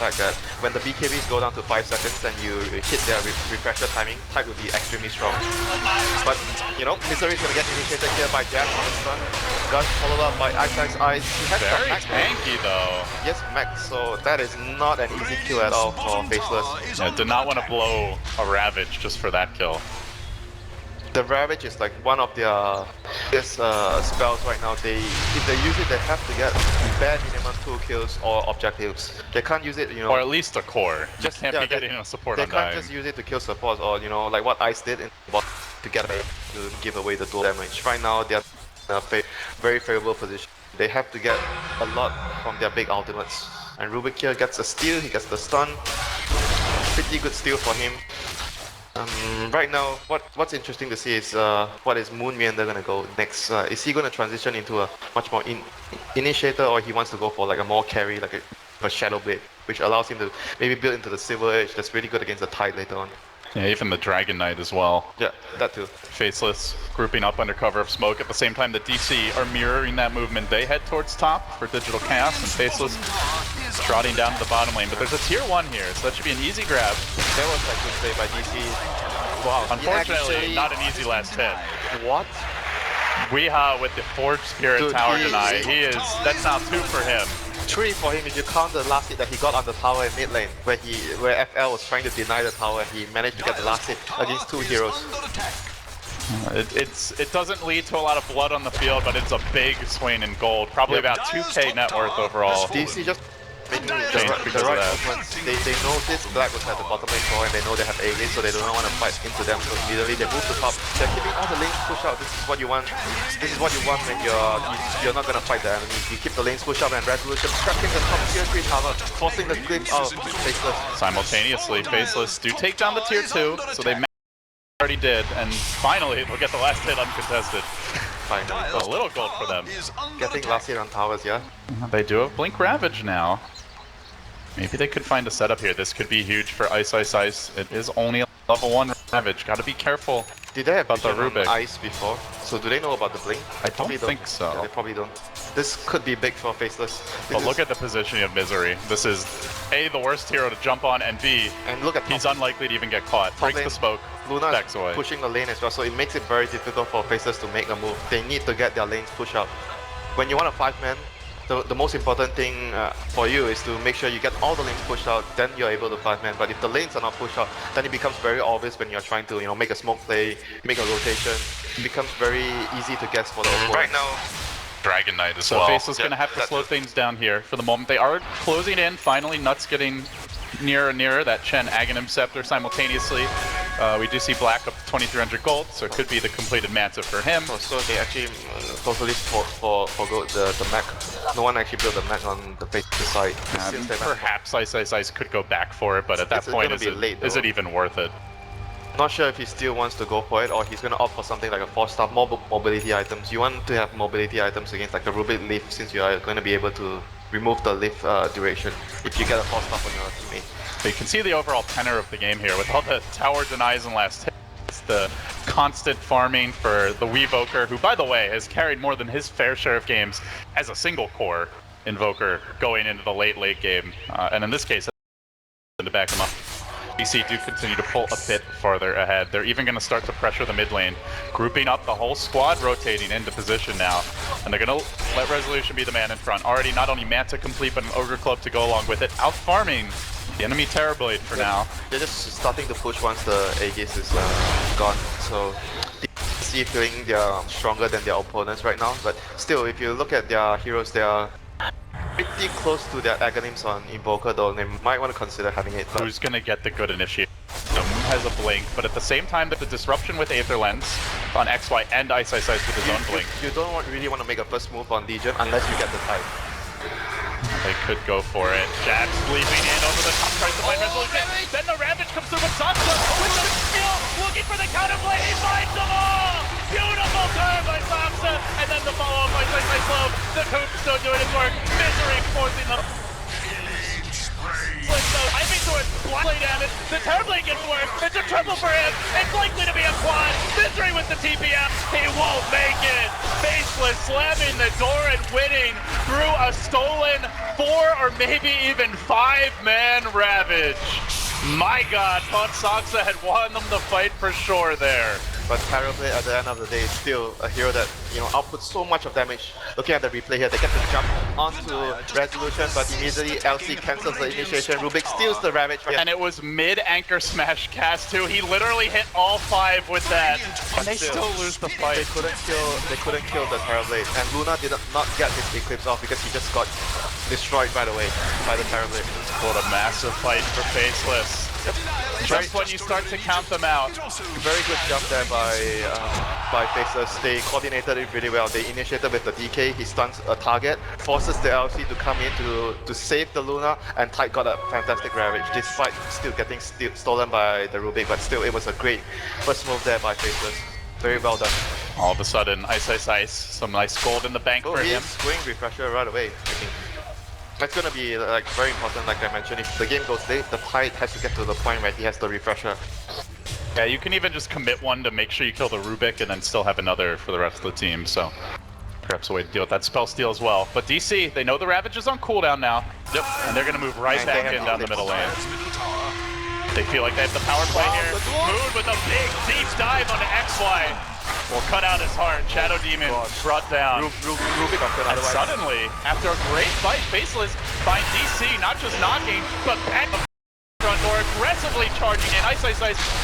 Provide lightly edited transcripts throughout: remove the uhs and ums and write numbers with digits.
fact that when the BKBs go down to 5 seconds and you hit their refresher timing, Tide will be extremely strong. But, you know, Misery is going to get initiated here by Jack on the stun. Gus followed up by Ice. He has Very Max tanky though. Yes, Max, so that is not an easy kill at all for Faceless. Yeah, did not want to blow a Ravage just for that kill. The Ravage is like one of their biggest spells right now. If they use it, they have to get bare minimum 2 kills or objectives. They can't use it, you know. Or at least a core. Just can't be getting a support on They can't dying. just use it to kill support or, you know, like what Ice did in the bot to get to give away the dual damage. Right now, they're in a very favorable position. They have to get a lot from their big ultimates. And Rubik here gets a steal, he gets the stun. Pretty good steal for him. Right now, what's interesting to see is what is Moon Meander gonna go next. Is he gonna transition into a much more initiator, or he wants to go for like a more carry, like a Shadow Blade, which allows him to maybe build into the Silver Edge that's really good against the Tide later on. Yeah, even the Dragon Knight as well. Yeah, that too. Faceless grouping up under cover of smoke. At the same time, the DC are mirroring that movement. They head towards top for Digital Chaos, and Faceless trotting down to the bottom lane. But there's a tier 1 here, so that should be an easy grab. That was like good play by DC. Wow. Unfortunately, not an easy last hit. What? Weeha with the Forge Spirit Dude, Tower deny. That's now 2 for him. 3 for him if you count the last hit that he got on the tower in mid lane, where FL was trying to deny the tower. He managed to get the last hit against 2 heroes. It doesn't lead to a lot of blood on the field, but it's a big swing in gold. Probably about 2k net worth overall. DC just making the right movements. They know this Black was at the bottom lane core and they know they have A lane, so they don't want to fight into them. So immediately they move to top. They're keeping all the lanes push out. This is what you want. This is what you want when you're not gonna fight the enemy. You keep the lanes push up and Resolution trapping the top tier 3 tower, forcing the clip out of Faceless. Simultaneously, Faceless do take down the tier 2, so they already did, and finally they'll get the last hit uncontested. Finally. A little gold for them. Getting last hit on towers, yeah? They do have Blink Ravage now. Maybe they could find a setup here. This could be huge for Ice. It is only a level 1 Ravage. Gotta be careful. Did they have about the Rubik Ice before? So do they know about the Blink? I don't think so. Yeah, they probably don't. This could be big for Faceless. But look at the positioning of Misery. This is A, the worst hero to jump on, and B, and look at he's unlikely to even get caught. Breaks the smoke. Luna backs away. Pushing the lane as well, so it makes it very difficult for Faceless to make a move. They need to get their lanes pushed up. When you want a 5-man, the most important thing for you is to make sure you get all the lanes pushed out, then you're able to 5-man. But if the lanes are not pushed out, then it becomes very obvious when you're trying to, you know, make a smoke play, make a rotation. It becomes very easy to guess for the opponent. Right now, Dragon Knight as well. So Faceless gonna have to slow things down here for the moment. They are closing in. Finally, Nuts getting nearer and nearer. That Chen Aghanim Scepter simultaneously. We do see Black up to 2300 gold, so it could be the completed Manta for him. Oh, so they actually totally forgot the mech. No one actually built the mech on the Faceless side. Perhaps Ice could go back for it, but at that point, is it even worth it? Not sure if he still wants to go for it or he's going to opt for something like a 4-star mobility items. You want to have mobility items against like a Rubik Leaf, since you are going to be able to remove the Leaf duration if you get a 4-star on your teammate. But you can see the overall tenor of the game here with all the tower denies and last hits, the constant farming for the Weevoker, who by the way has carried more than his fair share of games as a single core Invoker going into the late game, and in this case to back him up. DC do continue to pull a bit farther ahead. They're even going to start to pressure the mid lane, grouping up the whole squad, rotating into position now. And they're going to let Resolution be the man in front. Already not only Manta complete, but an Ogre Club to go along with it. Out-farming the enemy Terrorblade for now. They're just starting to push once the Aegis is gone. So DC feeling they're stronger than their opponents right now. But still, if you look at their heroes, they are pretty close to their Aghanims on Invoker, though they might want to consider having it. Who's going to get the good initiate? Moon has a blink, but at the same time, the disruption with Aether Lens on XY and Ice with his own blink. You don't really want to make a first move on Legion unless you get the type. They could go for it. Jabs leaping in over the top, tries to find Resolution. Then the Ravage comes through with Sansa with the skill, looking for the counterplay. He finds them all! Beautiful turn by Sansa, and then the follow-up by Slow. The Coop still doing his work. Misery forcing them. Timing towards blade damage. The Terrorblade gets worse. It's a triple for him. It's likely to be a quad. Misery with the TPM. He won't make it. Faceless slamming the door and winning through a stolen 4 or maybe even 5-man Ravage. My god, thought Saksa had won them the fight for sure there. But Terrorblade at the end of the day is still a hero that, you know, outputs so much of damage. Looking at the replay here, they get to jump onto Resolution, but immediately LC cancels the initiation. Rubik steals the Ravage. And it was mid-anchor smash cast too. He literally hit all 5 with that. And they still lose the fight. They couldn't kill the Terrorblade. And Luna did not get his Eclipse off because he just got destroyed, by the way, by the Terrorblade. What a massive fight for Faceless. Just when you start to count them out. Very good job there by Faceless. They coordinated it really well. They initiated with the DK, he stuns a target, forces the LC to come in to save the Luna, and Tide got a fantastic Ravage, despite still getting stolen by the Rubik, but still it was a great first move there by Faceless. Very well done. All of a sudden, Ice. Some nice gold in the bank for him. He's going Refresher right away, I think. That's gonna be like very important, like I mentioned. If the game goes late, the Tide has to get to the point where he has the Refresher. Yeah, you can even just commit one to make sure you kill the Rubik and then still have another for the rest of the team, so perhaps a way to deal with that spell steal as well. But DC, they know the Ravage is on cooldown now. Yep. And they're gonna move right back in down the middle lane. They feel like they have the power play here. Moon with a big deep dive onto XY. Will cut out his heart. Shadow Demon brought down. Rubik and suddenly, after a great fight, Faceless find DC not just knocking, but back front door, aggressively charging in. Ice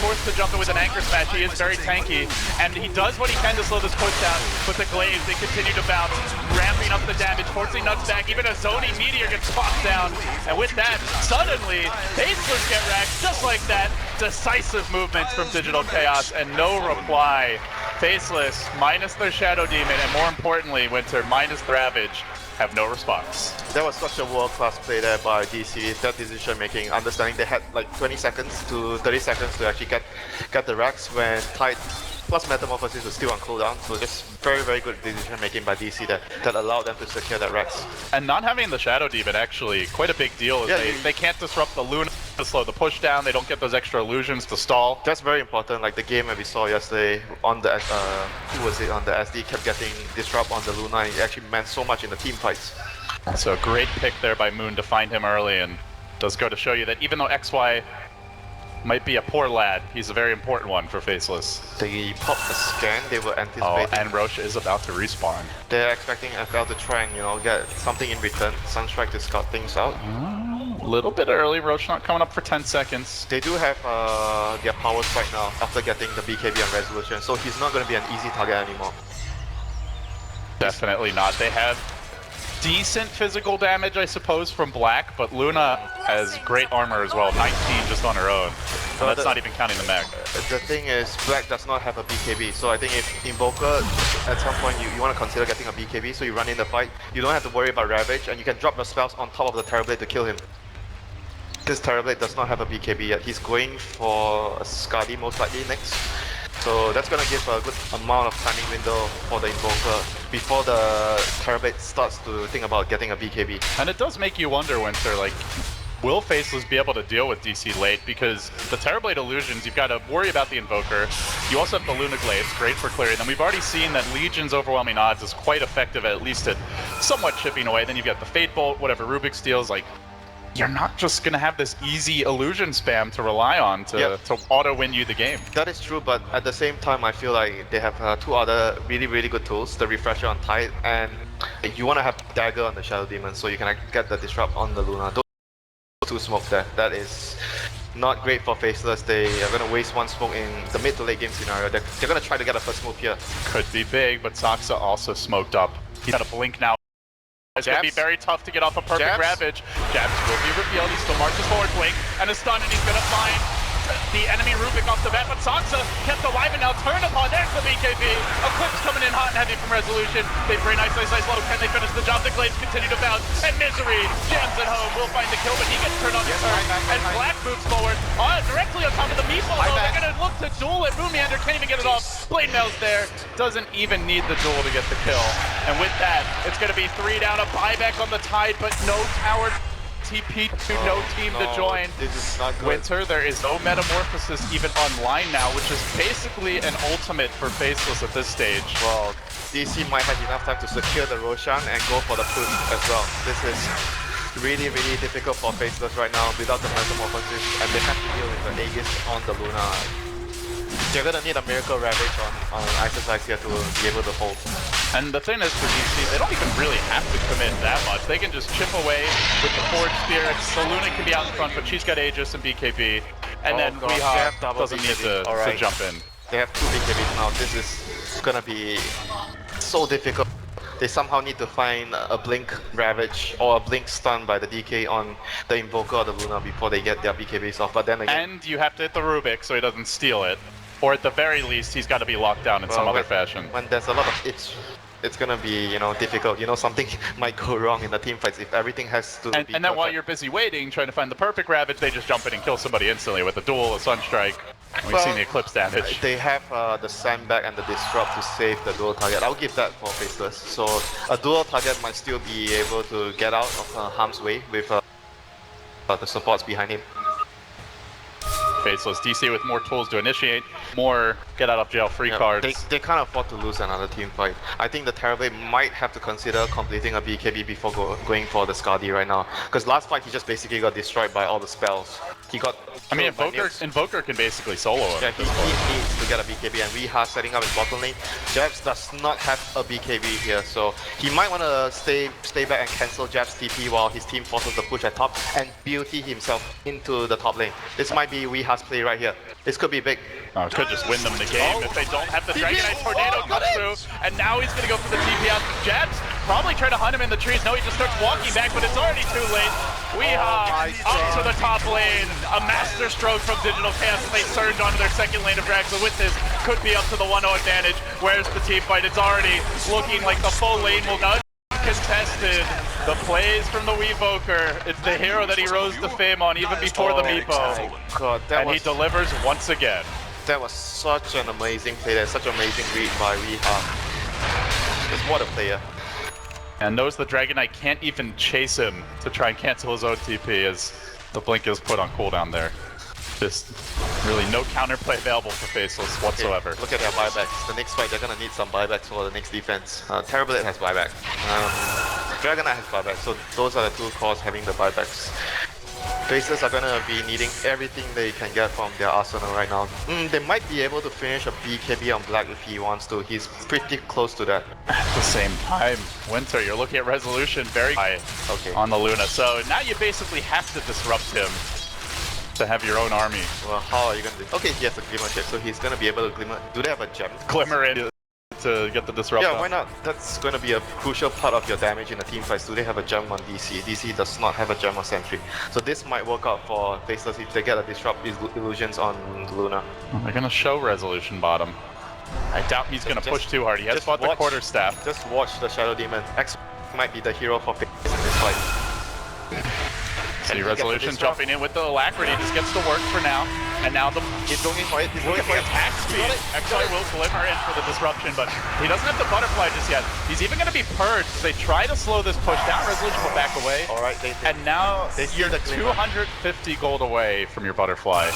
forced to jump in with an anchor smash. He is very tanky, and he does what he can to slow this push down. With the glaives, they continue to bounce, ramping up the damage, forcing Nuts back. Even a Zoni Meteor gets popped down, and with that, suddenly, Faceless get racked just like that. Decisive movements from Digital Chaos, and no reply. Faceless, minus their Shadow Demon, and more importantly, Winter, minus the Ravage, have no response. That was such a world-class play there by DC, that decision making, understanding they had like 20 seconds to 30 seconds to actually get the racks when Tide plus Metamorphosis was still on cooldown, so just very good decision making by DC that allowed them to secure that racks. And not having the Shadow Demon actually quite a big deal, is they can't disrupt the Luna to slow the push down, they don't get those extra illusions to stall. That's very important, like the game that we saw yesterday on the, who was it, on the SD kept getting disrupt on the Luna, and it actually meant so much in the team fights. So a great pick there by Moon to find him early, and does go to show you that even though XY might be a poor lad, he's a very important one for Faceless. They popped a scan, they were anticipating. Oh, and Roche is about to respawn. They're expecting FL to try and, you know, get something in return. Sunstrike to scout things out. A little bit early, Roche not coming up for 10 seconds. They do have their powers right now after getting the BKB on Resolution, so he's not going to be an easy target anymore. Definitely not. They have decent physical damage, I suppose, from Black, but Luna has great armor as well, 19 just on her own. And that's not even counting the mech. The thing is, Black does not have a BKB, so I think if Invoker, at some point you want to consider getting a BKB, so you run in the fight, you don't have to worry about Ravage, and you can drop your spells on top of the Terrorblade to kill him. This Terrorblade does not have a BKB yet, he's going for a Skadi most likely next. So that's going to give a good amount of timing window for the Invoker before the Terrorblade starts to think about getting a BKB. And it does make you wonder, Winter, like, will Faceless be able to deal with DC late? Because the Terrorblade illusions, you've got to worry about the Invoker. You also have the Luna Glaives, great for clearing them. We've already seen that Legion's overwhelming odds is quite effective, at least at somewhat chipping away. Then you've got the Fate Bolt, whatever Rubik steals, like, you're not just going to have this easy illusion spam to rely on to auto-win you the game. That is true, but at the same time, I feel like they have two other really good tools, the Refresher on Tide, and you want to have Dagger on the Shadow Demon, so you can get the Disrupt on the Luna. Those two smoke there, that is not great for Faceless. They are going to waste one smoke in the mid to late game scenario. They're going to try to get a first move here. Could be big, but Saksa also smoked up. He's got a blink now. It's going to be very tough to get off a perfect Ravage. Jabs will be revealed. He still marches forward, blink, and a stun, and he's going to find the enemy Rubik off the bat, but Saksa kept alive and now turned upon. There's the BKB. Eclipse coming in hot and heavy from Resolution. They bring Ice low. Can they finish the job? The Glaives continue to bounce, and Misery jams it home. Will find the kill, but he gets turned on the turn. And Black moves forward directly on top of the Meatball. They're going to look to duel it. Moonmeander can't even get it off. Blade Mail's there. Doesn't even need the duel to get the kill. And with that, it's going to be 3 down. A buyback on the Tide, but no tower TP to no team to join. This is not good. Winter, there is no Metamorphosis even online now, which is basically an ultimate for Faceless at this stage. Well, DC might have enough time to secure the Roshan and go for the push as well. This is really, really difficult for Faceless right now without the momentum offensive, and they have to deal with the Aegis on the Luna. They're gonna need a Miracle Ravage on Exercise here to be able to hold. And the thing is for DC, they don't even really have to commit that much. They can just chip away with the Forge Spirits. So Luna can be out in front, but she's got Aegis and BKB. And then Weehaw doesn't need to jump in. They have 2 BKBs now. This is gonna be so difficult. They somehow need to find a Blink Ravage or a Blink Stun by the DK on the Invoker or the Luna before they get their BKBs off. But then again... And you have to hit the Rubik so he doesn't steal it. Or at the very least, he's got to be locked down in some other fashion. When there's a lot of it's gonna be, you know, difficult. You know, something might go wrong in the team fights if everything has to be and then while you're busy waiting, trying to find the perfect Ravage, they just jump in and kill somebody instantly with a duel, a Sunstrike. We've seen the Eclipse damage. They have the Sandbag and the Disrupt to save the dual target. I'll give that for Faceless. So a dual target might still be able to get out of harm's way with the supports behind him. Faceless DC with more tools to initiate, more get out of jail free cards. They can't afford to lose another team fight. I think the Terrorblade might have to consider completing a BKB before going for the Skadi right now. Because last fight he just basically got destroyed by all the spells. He got... I mean, Invoker can basically solo him. Yeah, he needs to get a BKB, and Weehaw setting up his bottom lane. Jabs does not have a BKB here, so he might want to stay back and cancel Jabs TP while his team forces the push at top and beauty himself into the top lane. This might be Weehaw's play right here. This could be big. Oh, could just win them the game if they don't have the Dragonite Tornado come through. And now he's going to go for the TP out. Jabs probably trying to hunt him in the trees. No, he just starts walking back, but it's already too late. Weehaw up to the top lane. A master stroke from Digital Chaos as they surge onto their second lane of drag. So with this, could be up to the 1-0 advantage. Where's the team fight? It's already looking like the full lane will go uncontested. The plays from the Weevoker. It's the hero that he rose to fame on even before the Meepo. God, and he delivers once again. That was such an amazing play. That's such an amazing read by Weehaw. Just what a player. And knows the Dragonite can't even chase him to try and cancel his own TP as the Blink is put on cooldown there. Just really no counterplay available for Faceless whatsoever. Okay, look at their buybacks. The next fight, they're gonna need some buybacks for the next defense. Terrorblade has buyback. Dragonite has buyback, so those are the two cores having the buybacks. Faceless are gonna be needing everything they can get from their arsenal right now. They might be able to finish a BKB on Black if he wants to. He's pretty close to that. At the same time, Winter, you're looking at resolution very high on the Luna. So now you basically have to disrupt him to have your own army. Well, how are you gonna do? Okay, he has a Glimmer chip, so he's gonna be able to Glimmer. Do they have a gem? Glimmer in to get the disrupt. Yeah, why not? That's gonna be a crucial part of your damage in a team fight. Do they have a gem on DC? DC does not have a gem on Sentry. So this might work out for Faceless if they get a disrupt illusions on Luna. They're gonna show resolution bottom. I doubt he's gonna push too hard. He has fought the quarterstaff. Just watch the Shadow Demon. X might be the hero for Faceless in this fight. See resolution jumping in with the alacrity, just gets to work for now. And now he's looking for it. He's looking for attack speed. Actually will glimmer in for the disruption, but he doesn't have the butterfly just yet. He's even going to be purged. They try to slow this push down. Resolution will back away. All right, and now you're 250 gold away from your butterfly,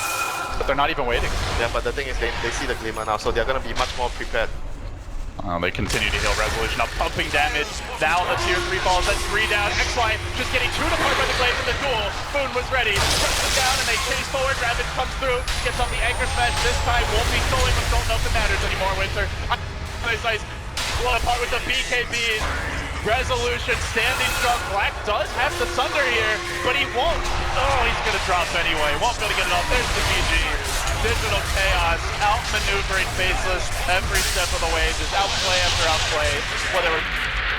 but they're not even waiting. Yeah, but the thing is, they see the glimmer now, so they're going to be much more prepared. They continue to heal resolution up, pumping damage. Now the tier 3 falls, that's 3 down. XY just getting chewed apart by the blades in the duel. Boone was ready, pushes down and they chase forward. Ravage comes through, gets off the anchor smash. This time won't be stolen, but don't know if it matters anymore, Winter. Nice, blown apart with the BKBs. Resolution standing strong. Black does have the Sunder here, but he won't. Oh, he's gonna drop anyway. Won't be able to get it off. There's the GG. Digital Chaos, outmaneuvering Faceless every step of the way, just outplay after outplay. Whether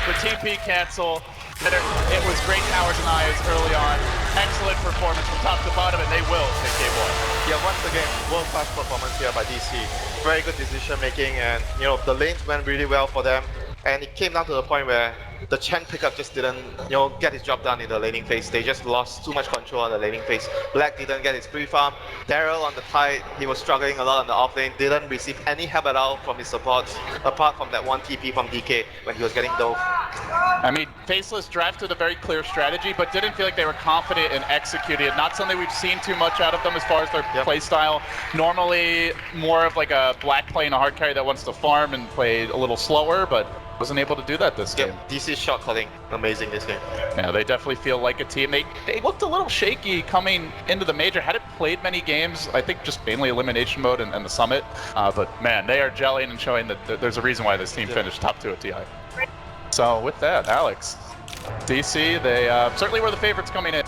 the TP cancel, it was great towers and eyes early on. Excellent performance from top to bottom, and they will take game 1. Yeah, once again, world-class performance here by DC. Very good decision making, and you know the lanes went really well for them. And it came down to the point where the Chen pickup just didn't, get his job done in the laning phase. They just lost too much control on the laning phase. Black didn't get his pre-farm. Daryl on the tide, he was struggling a lot on the off lane. Didn't receive any help at all from his supports, apart from that one TP from DK when he was getting dove. I mean, Faceless drafted a very clear strategy, but didn't feel like they were confident in executing it. Not something we've seen too much out of them as far as their play style. Normally, more of like a Black playing a hard carry that wants to farm and play a little slower, but wasn't able to do that this game. Yep, DC shot calling amazing this game. Yeah, they definitely feel like a team. They looked a little shaky coming into the major. Hadn't played many games. I think just mainly elimination mode and the summit. But man, they are gelling and showing that there's a reason why this team finished top 2 at TI. So with that, Alex, DC, they certainly were the favorites coming in.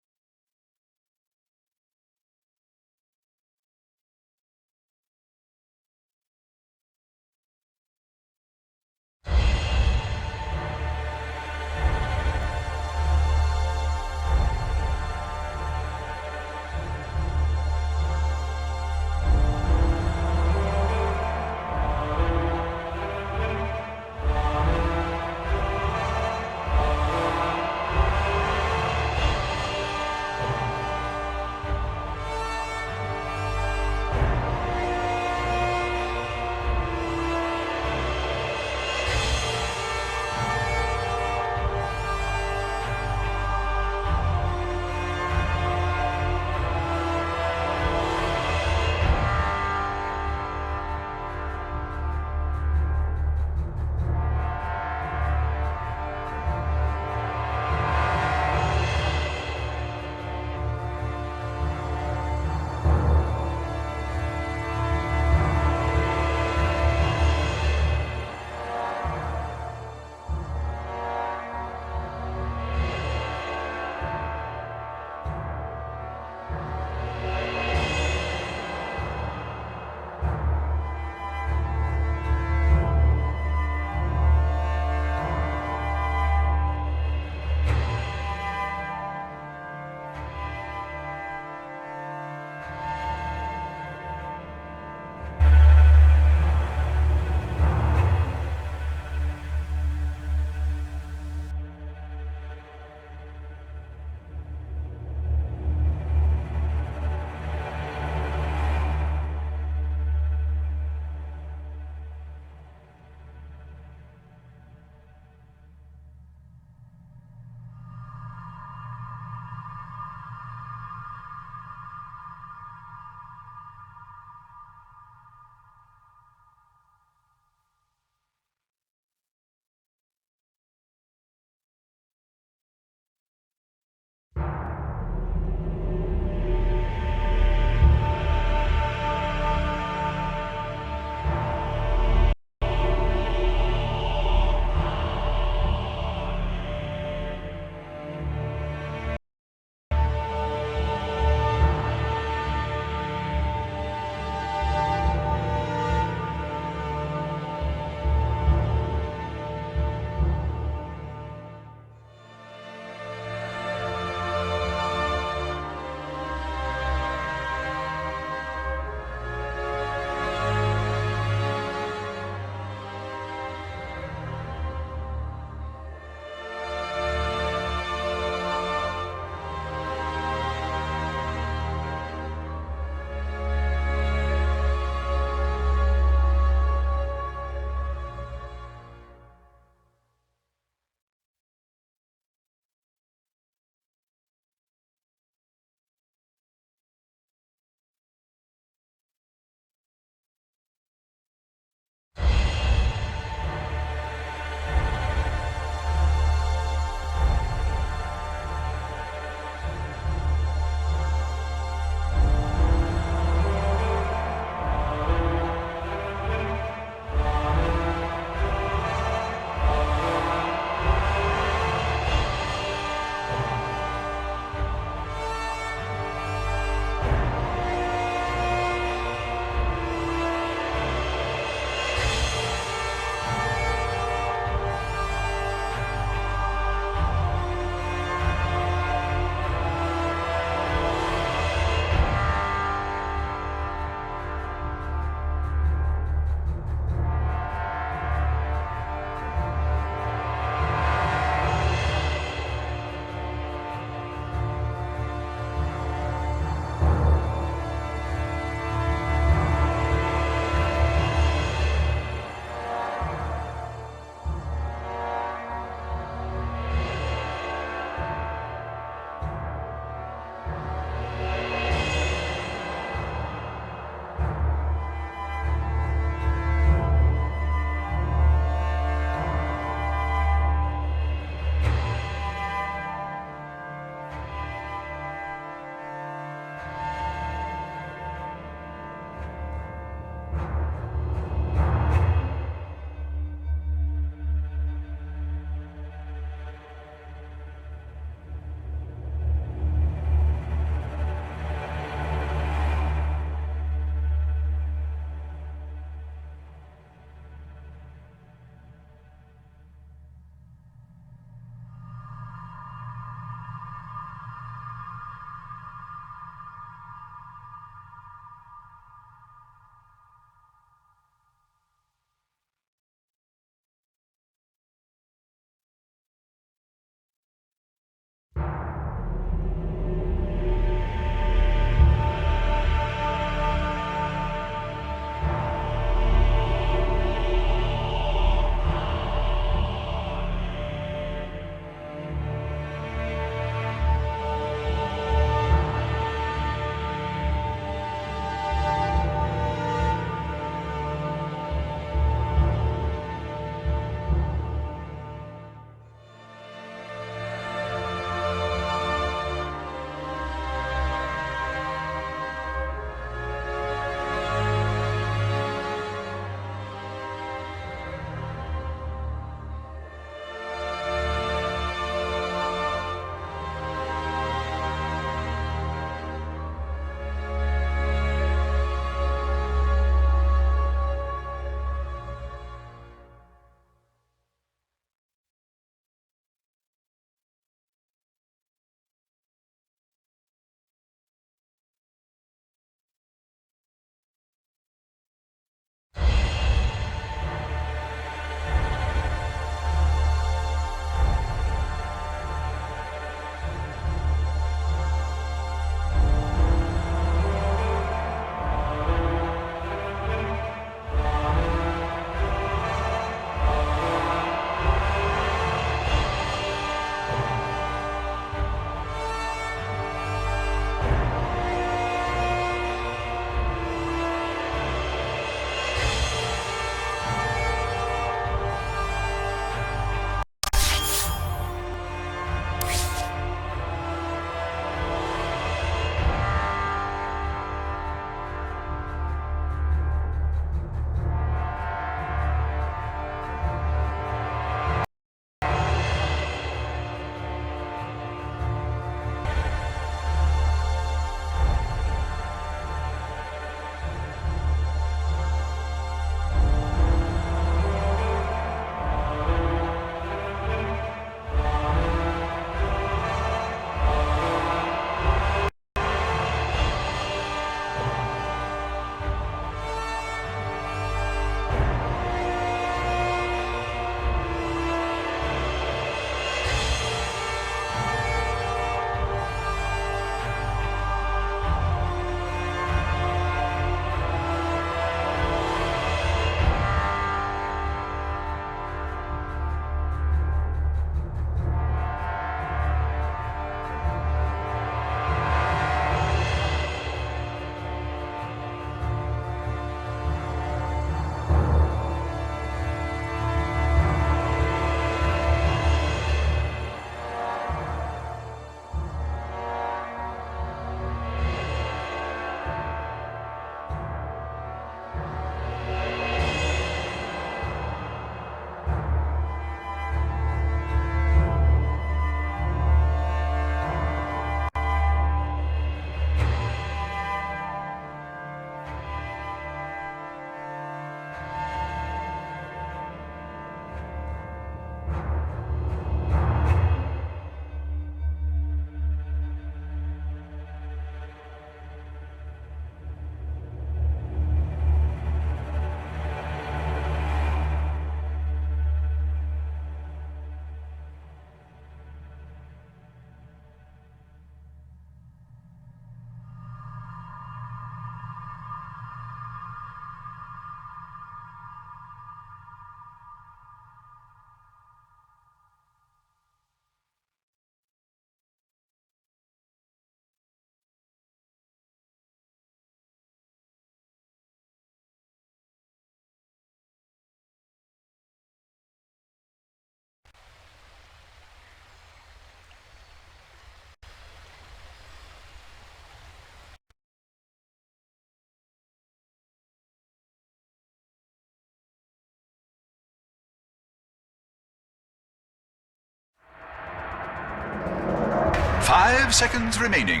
5 seconds remaining.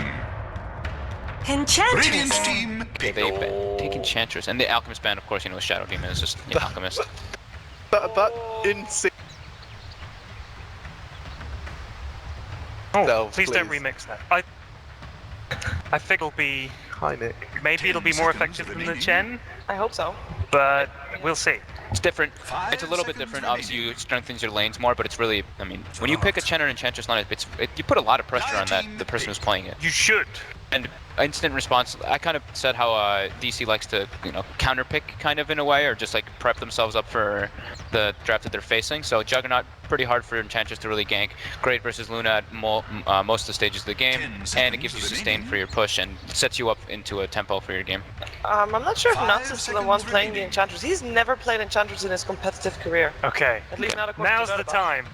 Enchantress. Radiant team They pick. take Enchantress. And the Alchemist ban, of course, you know, Shadow Demon is just the Alchemist. That insane. Oh, Delve, please don't please. remix that. I think it'll be, Hi, Nick. maybe it'll be 10 more seconds effective than the remaining. Chen, I hope so. but we'll see. It's different. 5 It's a little bit seconds different. Obviously, remaining. you strengthens your lanes more, but it's really, I mean, when you pick a Chen or Enchantress line, you put a lot of pressure on that the person who's playing it. You should. And instant response, I kind of said how DC likes to, you know, counter pick kind of in a way, or just like prep themselves up for the draft that they're facing. So Juggernaut, pretty hard for Enchantress to really gank. Great versus Luna at most of the stages of the game, 10 and it gives you seconds sustain remaining. for your push and sets you up into a tempo for your game. I'm not sure if 5 Nuts is the one seconds playing the remaining. Enchantress. He's never played Enchantress in his competitive career. Okay. At least not according Now's to the Dota. time.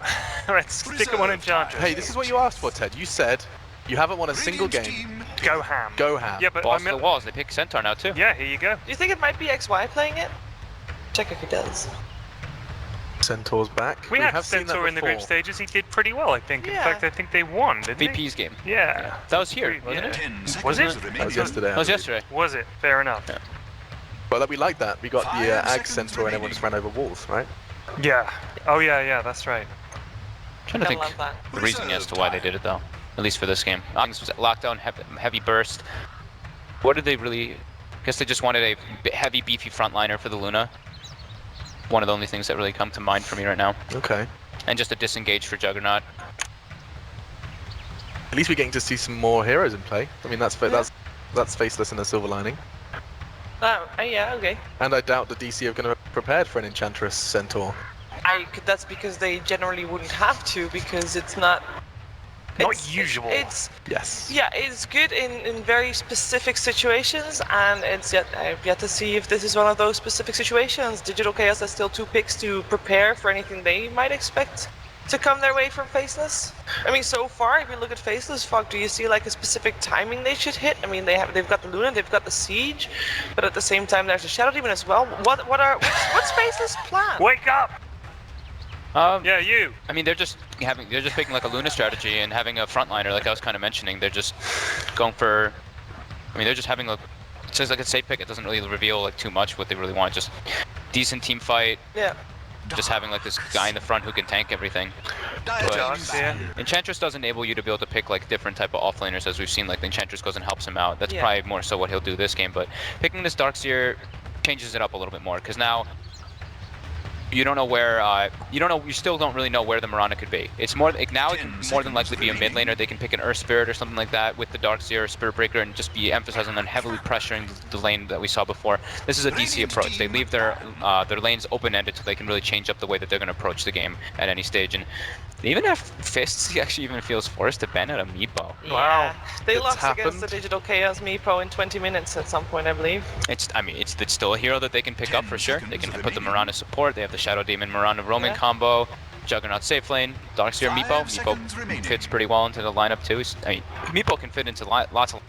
Let's stick him on Enchantress. Hey, this is what you asked for, Ted. You said you haven't won a single Radiant game. team Go ham. Go ham. Yeah, but Boss I of mean, the walls, they pick Centaur now too. yeah, here you go. Do you think it might be XY playing it? Check if he does. Centaur's back. We had have seen that Centaur in the group before. stages. He did pretty well, I think. In Yeah. fact, I think they won, didn't they? VP's game. Yeah. That was here, wasn't Yeah. it? 10 seconds Was it? That was remaining. yesterday. That was yesterday. Was it? Fair enough. Yeah. But we like that. We got the 5 Ag seconds Centaur and everyone just ran over walls, right? Yeah. Oh, yeah, that's right. Trying to I think love that. the reasoning as to why they did it though. At least for this game. This was lockdown, heavy burst. What did they really? I guess they just wanted a heavy, beefy frontliner for the Luna. One of the only things that really come to mind for me right now. Okay. And just a disengage for Juggernaut. At least we're getting to see some more heroes in play. I mean, that's Faceless and a Silver Lining. Yeah, okay. And I doubt the DC are going to have prepared for an Enchantress Centaur. That's because they generally wouldn't have to, because it's not... Usual. It's Yes. Yeah, it's good in very specific situations, and I've yet to see if this is one of those specific situations. Digital Chaos has still 2 picks to prepare for anything they might expect to come their way from Faceless. I mean, so far, if you look at Faceless, Fog, do you see like a specific timing they should hit? I mean, they've got the Luna, they've got the Siege, but at the same time, there's the Shadow Demon as well. What's Faceless' plan? Wake up! Yeah, you. I mean, they're just picking like a Luna strategy and having a frontliner, like I was kind of mentioning. They're just going for. I mean, they're just having a. It says like a safe pick. It doesn't really reveal like too much what they really want. Just decent team fight. Yeah. Just having like this guy in the front who can tank everything. Josh, yeah. Enchantress does enable you to be able to pick like different type of offlaners, as we've seen. Like the Enchantress goes and helps him out. That's Yeah. probably more so what he'll do this game. But picking this Darkseer changes it up a little bit more, because now you don't know where you still don't really know where the Mirana could be. It's more like now it can more than likely be a mid laner. They can pick an Earth Spirit or something like that with the Darkseer or Spirit Breaker and just be emphasizing on heavily pressuring the lane that we saw before. This is a DC approach. They leave their lanes open-ended so they can really change up the way that they're going to approach the game at any stage. And they even have Fists. He actually even feels forced to ban out a Meepo. Yeah. They It's lost against happened. the Digital Chaos Meepo in 20 minutes at some point, I believe. It's still a hero that they can pick up for sure. They can put the Mirana support. They have the Shadow Demon Mirana roaming Yeah. combo. Juggernaut safe lane. Darkseer 5 Meepo. seconds remaining. Meepo fits pretty well into the lineup too. Meepo can fit into lots of.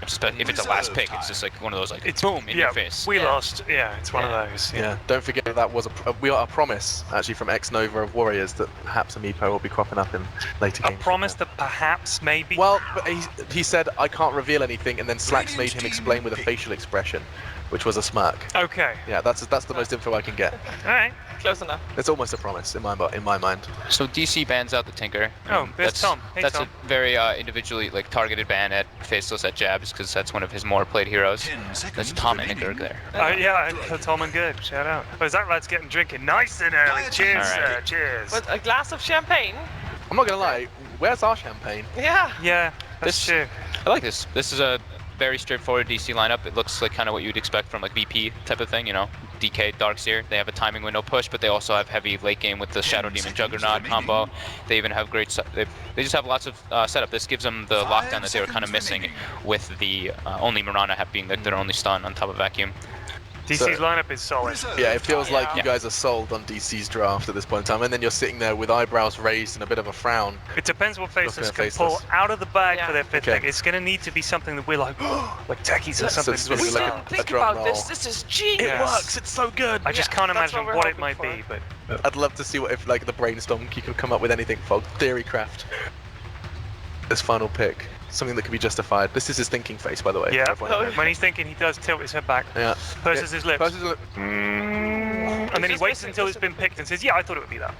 If it's a last pick, it's just like one of those like boom in your face. We Yeah. lost. Yeah, it's one of those. Yeah. Don't forget that was we got a promise actually from Ex Nova of Warriors that perhaps a Meepo will be cropping up in later A games. promise that perhaps, maybe. Well, but he said I can't reveal anything, and then Slacks made him explain with a facial expression, which was a smirk. Okay. Yeah, that's the most info I can get. All right. Close enough. It's almost a promise in my mind. So DC bans out the Tinker. Oh, there's that's, Tom. Hey, that's Tom. a very individually like targeted ban at Faceless at Jabs, because that's one of his more played heroes. 10 That's seconds Tom remaining. Enniger there. Yeah, Tom and good. Shout out. Oh, is that lad's getting drinking nice and early? Cheers, Alright. cheers. But a glass of champagne? I'm not gonna lie. Where's our champagne? Yeah. Yeah, that's This- true. I like this. This is a very straightforward DC lineup. It looks like kind of what you'd expect from like VP type of thing, you know. DK, Darkseer. They have a timing window push, but they also have heavy late game with the Shadow Demon Juggernaut combo. They even have great. They just have lots of setup. This gives them the 5 lockdown that they were kind of seconds missing, remaining. with the only Mirana being like their only stun on top of Vacuum. DC's lineup is solid. Yeah, it feels like you Yeah. guys are sold on DC's draft at this point in time, and then you're sitting there with eyebrows raised and a bit of a frown. It depends what Faceless at can pull Faceless. out of the bag Yeah. for their fifth Okay. pick. It's going to need to be something that we're like techies or So something. this is what We we like didn't a think drum about this. roll. This is genius. It works, It's so good. I just Yeah, can't that's imagine what we're what it hoping might for. be, but I'd love to see what if like the brainstorm you could come up with anything for Theorycraft. this final pick. Something that could be justified. This is his thinking face, by the way. Yeah, for everyone. when he's thinking, he does tilt his head back, Yeah. purses his lips, Purses his lip. and then he just waits missing- until it's been picked and says, "Yeah, I thought it would be that."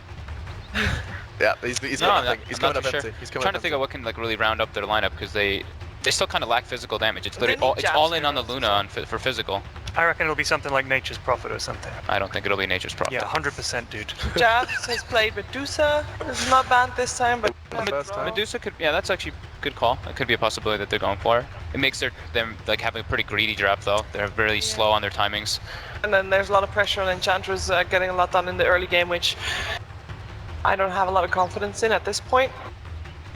Yeah, he's No, coming I'm up. He's coming not up too empty. sure. He's I'm coming trying to up think of what can like really round up their lineup because they still kind of lack physical damage. It's They literally need all, it's jabs all in to on the go. Luna on for physical. I reckon it'll be something like Nature's Prophet or something. I don't think it'll be Nature's Prophet. Yeah, 100%, dude. Jabs has played Medusa. It's not banned this time, but First time. Medusa could, yeah, that's actually a good call. It could be a possibility that they're going for. It makes them like having a pretty greedy draft though. They're really slow on their timings. and then there's a lot of pressure on Enchantress getting a lot done in the early game, which I don't have a lot of confidence in at this point.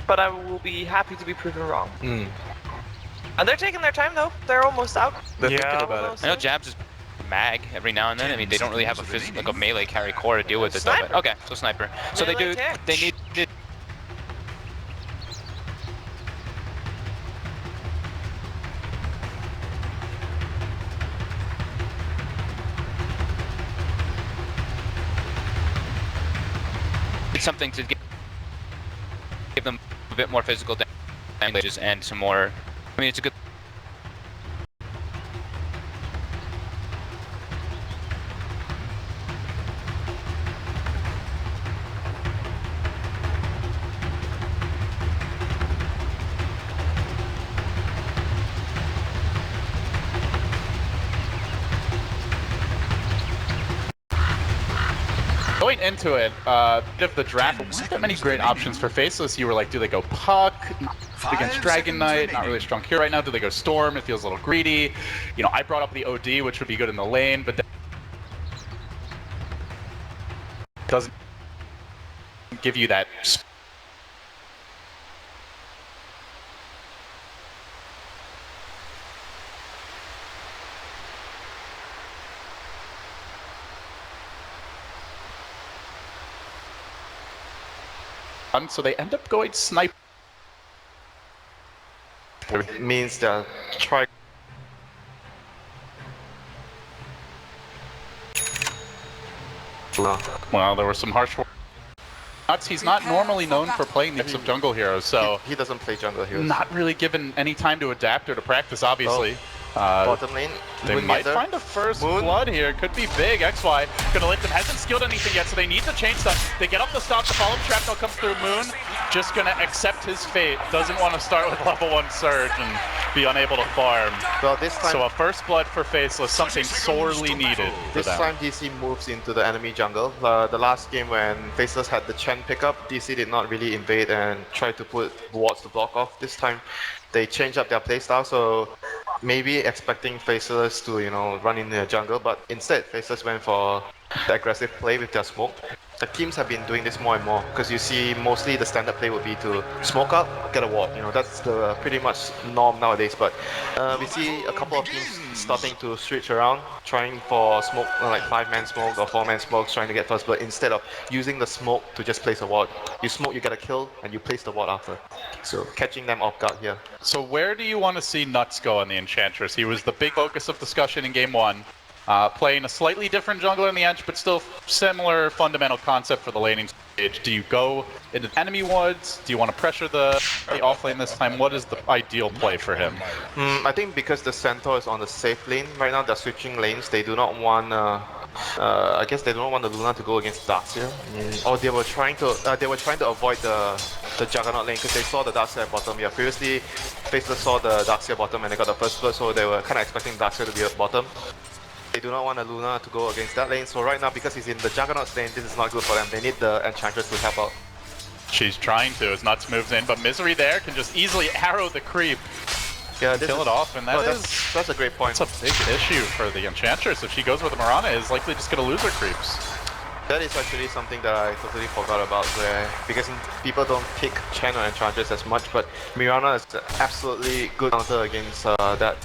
But I will be happy to be proven wrong. And they're taking their time though. They're almost out. They're Yeah. thinking about it. Almost I know in. Jabs is mag every now and then. I mean, they don't really have a like a melee carry core to deal with it though. But, Sniper. okay, so sniper. So they Melee do. tech. They need. It's something to give them a bit more physical damages and some more. I mean, it's a good. Going into it, bit of the draft, there weren't that many great options for Faceless. You were like, do they go Puck against Dragon Knight? Not really strong here right now. Do they go Storm? It feels a little greedy. You know, I brought up the OD, which would be good in the lane, but then doesn't give you that. So they end up going sniper. It means they're trying. Well, there were some harsh words. He's not normally known for playing mix of jungle heroes, so He doesn't play jungle heroes. not really given any time to adapt or to practice, obviously. Bottom lane. They Moon might Gazer. find a first Moon. blood here. Could be big. XY gonna let them. Hasn't skilled anything yet, so they need to change stuff. They get up the stop. The follow-up shrapnel comes through. Moon just gonna accept his fate. Doesn't want to start with level 1 surge and be unable to farm. Well, this time, So a first blood for Faceless, something sorely needed for this them. time DC moves into the enemy jungle. The last game when Faceless had the Chen pickup, DC did not really invade and try to put wards to block off. This time, they changed up their playstyle, so maybe expecting Faceless to, you know, run in the jungle, but instead Faceless went for the aggressive play with their smoke. The teams have been doing this more and more because you see mostly the standard play would be to smoke up, get a ward. You know, that's the pretty much norm nowadays. But we see a couple of teams starting to switch around, trying for smoke, like 5-man smoke or 4-man smokes, trying to get first blood instead of using the smoke to just place a ward. You smoke, you get a kill, and you place the ward after. So catching them off guard here. So where do you want to see Nuts go on the Enchantress? He was the big focus of discussion in Game 1. Playing a slightly different jungler in the Ench, but still similar fundamental concept for the laning stage. Do you go into enemy woods? Do you want to pressure the offlane this time? What is the ideal play for him? I think because the Centaur is on the safe lane right now, they're switching lanes. They do not want. I guess they don't want the Luna to go against Darkseer, or they were trying to avoid the Juggernaut lane because they saw the Darkseer at bottom. Yeah, previously Faceless saw the Darkseer bottom and they got the first blood, so they were kind of expecting Darkseer to be at bottom. They do not want a Luna to go against that lane, so right now because he's in the Juggernaut's lane, this is not good for them. They need the Enchantress to help out. She's trying to as Nuts moves in, but Misery there can just easily arrow the creep, Yeah, this kill is, it off, and that is that's a great point. that's a big issue for the Enchantress. If she goes with the Mirana, is likely just going to lose her creeps. That is actually something that I totally forgot about, where because people don't pick Chen or Enchantress as much, but Mirana is absolutely good counter against that.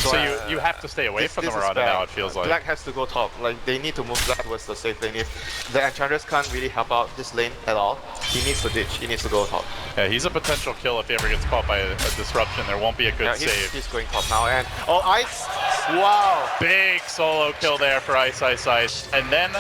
So you have to stay away from the this is Mirana bad. now, it feels like. Black has to go top. Like, they need to move Black towards the safe lane. If the Enchantress can't really help out this lane at all, he needs to ditch. He needs to go top. Yeah, he's a potential kill if he ever gets caught by a disruption. There won't be a good Yeah, save. he's going top now. And oh, Ice! Wow! Big solo kill there for Ice. And then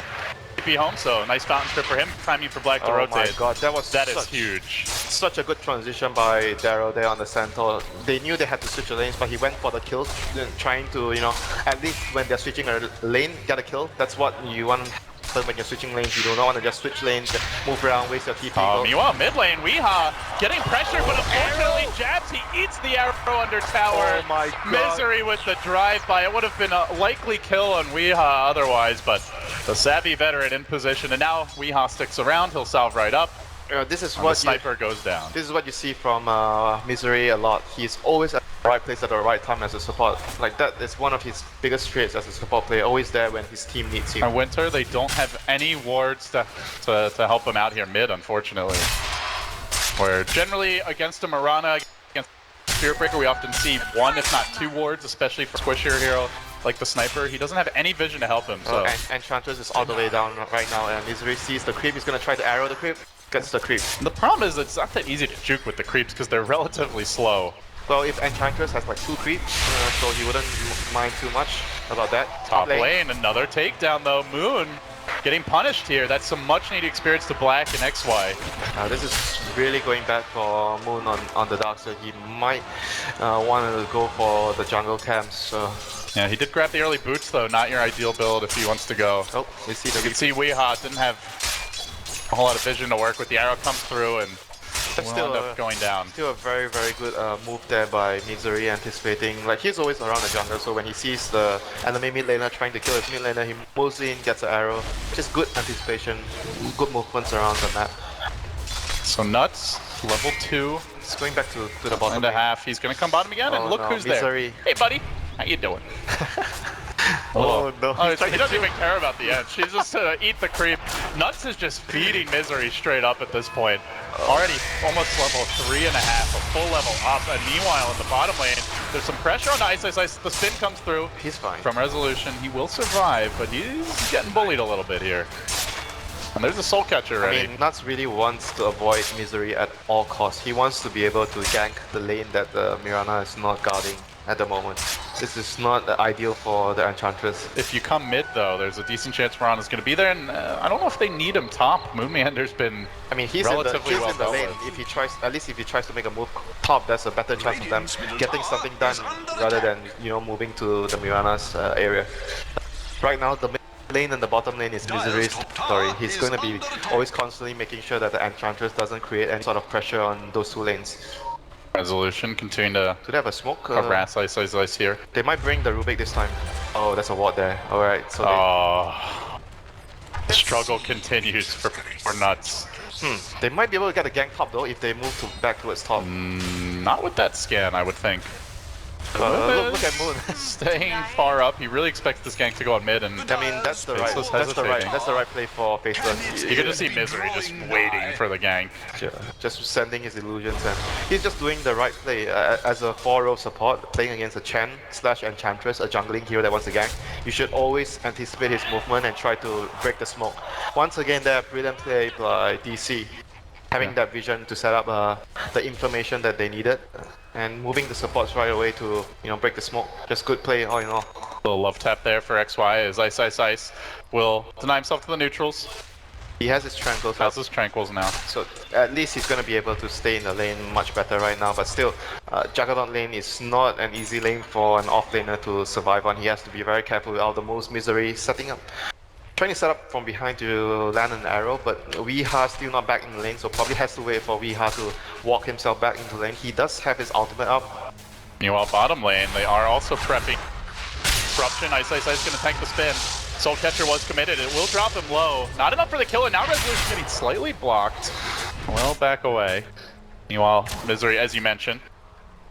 be home, so nice fountain strip for him. Timing for Black to Oh rotate. my god, that is huge. such a good transition by Darrow there on the center. They knew they had to switch the lanes, but he went for the kills, trying to, you know, at least when they're switching a lane, get a kill. That's what you want to happen when you're switching lanes. You do not want to just switch lanes, move around, waste your TP. Meanwhile, mid lane, Weehaw getting pressure, but unfortunately jabs, he eats the arrow under tower. Oh my god. Misery with the drive-by. It would have been a likely kill on Weehaw otherwise, but the savvy veteran in position, and now Weehaw sticks around, he'll salve right up. This is And what the sniper goes down. This is what you see from Misery a lot. He's always at the right place at the right time as a support. Like that is one of his biggest traits as a support player. Always there when his team needs him. And Winter, they don't have any wards to help him out here mid, unfortunately. Where generally against a Mirana, against Spirit Breaker, we often see one, if not two wards, especially for squishier hero like the sniper. He doesn't have any vision to help him. So And Enchantress is all the way down right now, and Misery sees the creep. He's gonna try to arrow the creep. Gets the creep. the problem is it's not that easy to juke with the creeps because they're relatively slow. Well, if Enchantress has like 2 creeps, so he wouldn't mind too much about that. Top lane, another takedown though. Moon getting punished here. That's some much needed experience to Black and XY. This is really going bad for Moon on the dark, so he might want to go for the jungle camps. Yeah, he did grab the early boots though. Not your ideal build if he wants to go. Oh, we see the You can see Weehaw didn't have a whole lot of vision to work with. The arrow comes through and will end up going down. Still a very, very good move there by Misery, anticipating. Like, he's always around the jungle, so when he sees the enemy mid laner trying to kill his mid laner, he moves in, gets an arrow. Just good anticipation, good movements around the map. So Nuts, level 2. It's going back to the bottom And a lane. half. He's gonna come bottom again, and Oh look no, who's Misery. there. Hey buddy, how you doing? Oh no. Oh, he doesn't even care about the end. She's just eat the creep. Nuts is just feeding Misery straight up at this point. Already almost level 3.5, a full level up. And meanwhile, at the bottom lane, there's some pressure on Ice. The spin comes through. He's fine. From Resolution, he will survive, but he's getting bullied a little bit here. And there's a Soul Catcher ready. I mean, Nuts really wants to avoid Misery at all costs. He wants to be able to gank the lane that the Mirana is not guarding at the moment. This is not ideal for the Enchantress. If you come mid, though, there's a decent chance Mirana's going to be there, and I don't know if they need him top. Moon Meander's been I mean, he's relatively in well the lane. dealt with. If he tries, at least if he tries to make a move top, there's a better chance of them getting something done rather than, you know, moving to the Mirana's area. Right now, the mid lane and the bottom lane is Misery's territory. He's going to be always constantly making sure that the Enchantress doesn't create any sort of pressure on those 2 lanes. Resolution continuing to Do they have a smoke? harass Ice here. They might bring the Rubik this time. Oh, there's a ward there. Alright, so The struggle continues for Nuts. they might be able to get a gank top though if they move back towards top. Not with that scan, I would think. Look at Moon. Staying far up, he really expects this gank to go on mid, and I mean, that's the Faceless right hesitating. play for Faceless. you can just see Misery just waiting for the gank. Just sending his illusions, and he's just doing the right play as a 4-row support, playing against a Chen / Enchantress, a jungling hero that wants to gank. You should always anticipate his movement and try to break the smoke. Once again, there, brilliant play by DC, having that vision to set up the information that they needed, and moving the supports right away to, you know, break the smoke. Just good play all in all. Little love tap there for XY as Ice will deny himself to the neutrals. He has his tranquils Has up, his tranquils now. so at least he's going to be able to stay in the lane much better right now, but still, Juggernaut lane is not an easy lane for an off-laner to survive on. He has to be very careful with all the moves. Misery setting up, trying to set up from behind to land an arrow, but Weehaw still not back in the lane, so probably has to wait for Weehaw to walk himself back into lane. He does have his ultimate up. Meanwhile, bottom lane, they are also prepping. Corruption, Ice is going to tank the spin. Soul Catcher was committed. It will drop him low. Not enough for the kill, and now Resolution getting slightly blocked. Well, back away. Meanwhile, Misery, as you mentioned,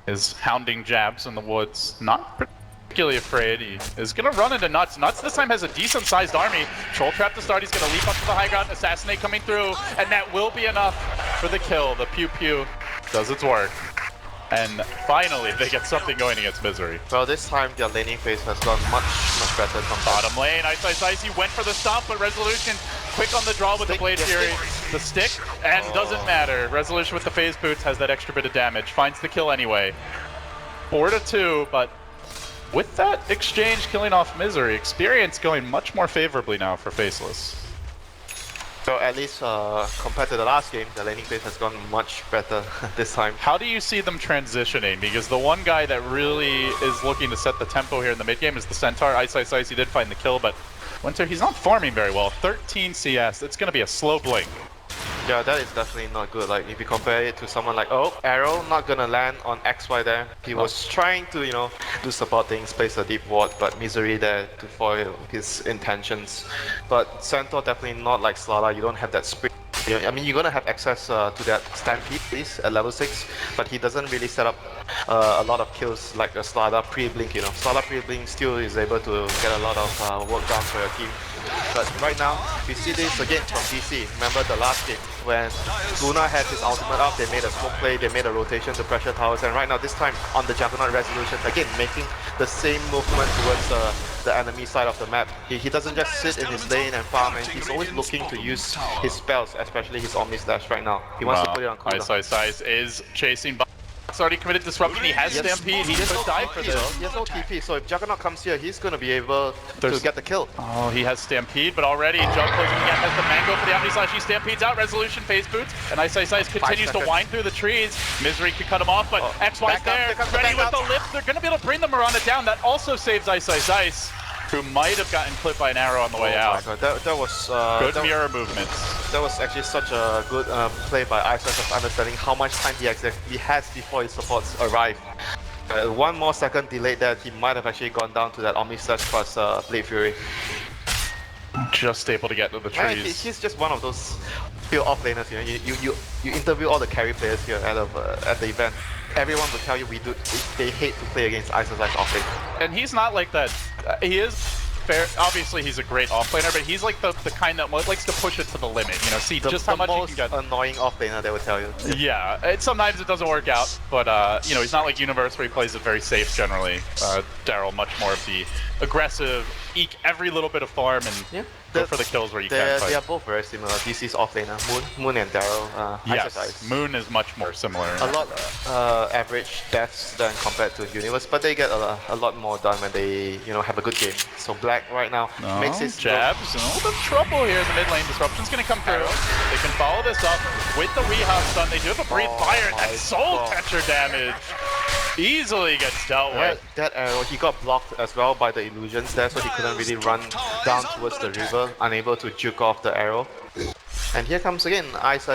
is hounding jabs in the woods. Not particularly afraid. He is going to run into Nuts. Nuts this time has a decent-sized army. Troll Trap to start. He's going to leap up to the high ground. Assassinate coming through, and that will be enough for the kill. The Pew Pew does its work. And finally, they get something going against Misery. Well, this time their laning phase has gone much better compared. Bottom lane, Ice, he went for the stomp, but Resolution quick on the draw with the Blade Fury. The stick, and doesn't matter. Resolution with the phase boots has that extra bit of damage. Finds the kill anyway. 4-2, but with that exchange killing off Misery, experience going much more favorably now for Faceless. So at least compared to the last game, the laning phase has gone much better this time. How do you see them transitioning? Because the one guy that really is looking to set the tempo here in the mid game is the Centaur. Ice, he did find the kill, but Winter, he's not farming very well. 13 CS, it's going to be a slow blink. Yeah, that is definitely not good. Like, if you compare it to someone like, oh, Arrow not gonna land on XY there. He was trying to, you know, do support things, place a deep ward, but Misery there to foil his intentions. But Centaur definitely not like Slala, you don't have that sprint. I mean, you're gonna have access to that Stampede at least at level 6, but he doesn't really set up a lot of kills like a Slada pre-blink, you know. Slada pre-blink still is able to get a lot of work done for your team. But right now, we see this again from DC. Remember the last game when Luna had his ultimate up, they made a smoke play, they made a rotation to pressure towers, and right now this time on the Juggernaut resolution, again making the same movement towards the enemy side of the map. He doesn't just sit in his lane and farm, and he's always looking to use his spells, especially his Omni Slash right now. He wants to put it on cooldown. Ice is chasing. It's already committed disruption. He has Stampede. He could die for this. He has no TP, so if Juggernaut comes here, he's going to be able to get the kill. Oh, he has Stampede, but already Jug closing again has the Mango for the Omni Slash. He Stampedes out, Resolution phase boots, and Ice continues to wind through the trees. Misery could cut him off, but XY's there, ready with the lift. They're going to be able to bring the Miranda down. That also saves Ice, who might have gotten clipped by an arrow on the way out. My God. That was good mirror movements. That was actually such a good play by Ice of understanding how much time he exactly has before his supports arrive. One more second delayed that he might have actually gone down to that Omni Slash plus Blade Fury. Just able to get to the trees. He's just one of those pure offlaners. You know, you interview all the carry players here at the event. Everyone will tell you they hate to play against Ice offlane. And he's not like that. He is fair. Obviously, he's a great offlaner, but he's like the kind that likes to push it to the limit. You know, see just how much he can get. The most annoying offlaner, they will tell you. Yeah, sometimes it doesn't work out, but you know, he's not like Universe where he plays it very safe generally. Daryl much more of the aggressive, eke every little bit of farm and go for the kills where you can. They are both very similar. DC's offlaner, Moon and Daryl. Yes, Moon is much more similar. A lot average deaths than compared to Universe, but they get a lot more done when they have a good game. So Black right now makes his jabs. A little bit of trouble here in the mid lane. Disruption's gonna come through. They can follow this up with the Weehaw stun. They do have a breathe fire and that soul catcher damage easily gets dealt with. That arrow, he got blocked as well by the illusions there, so he couldn't really run down towards the river, unable to juke off the arrow. And here comes again, Ice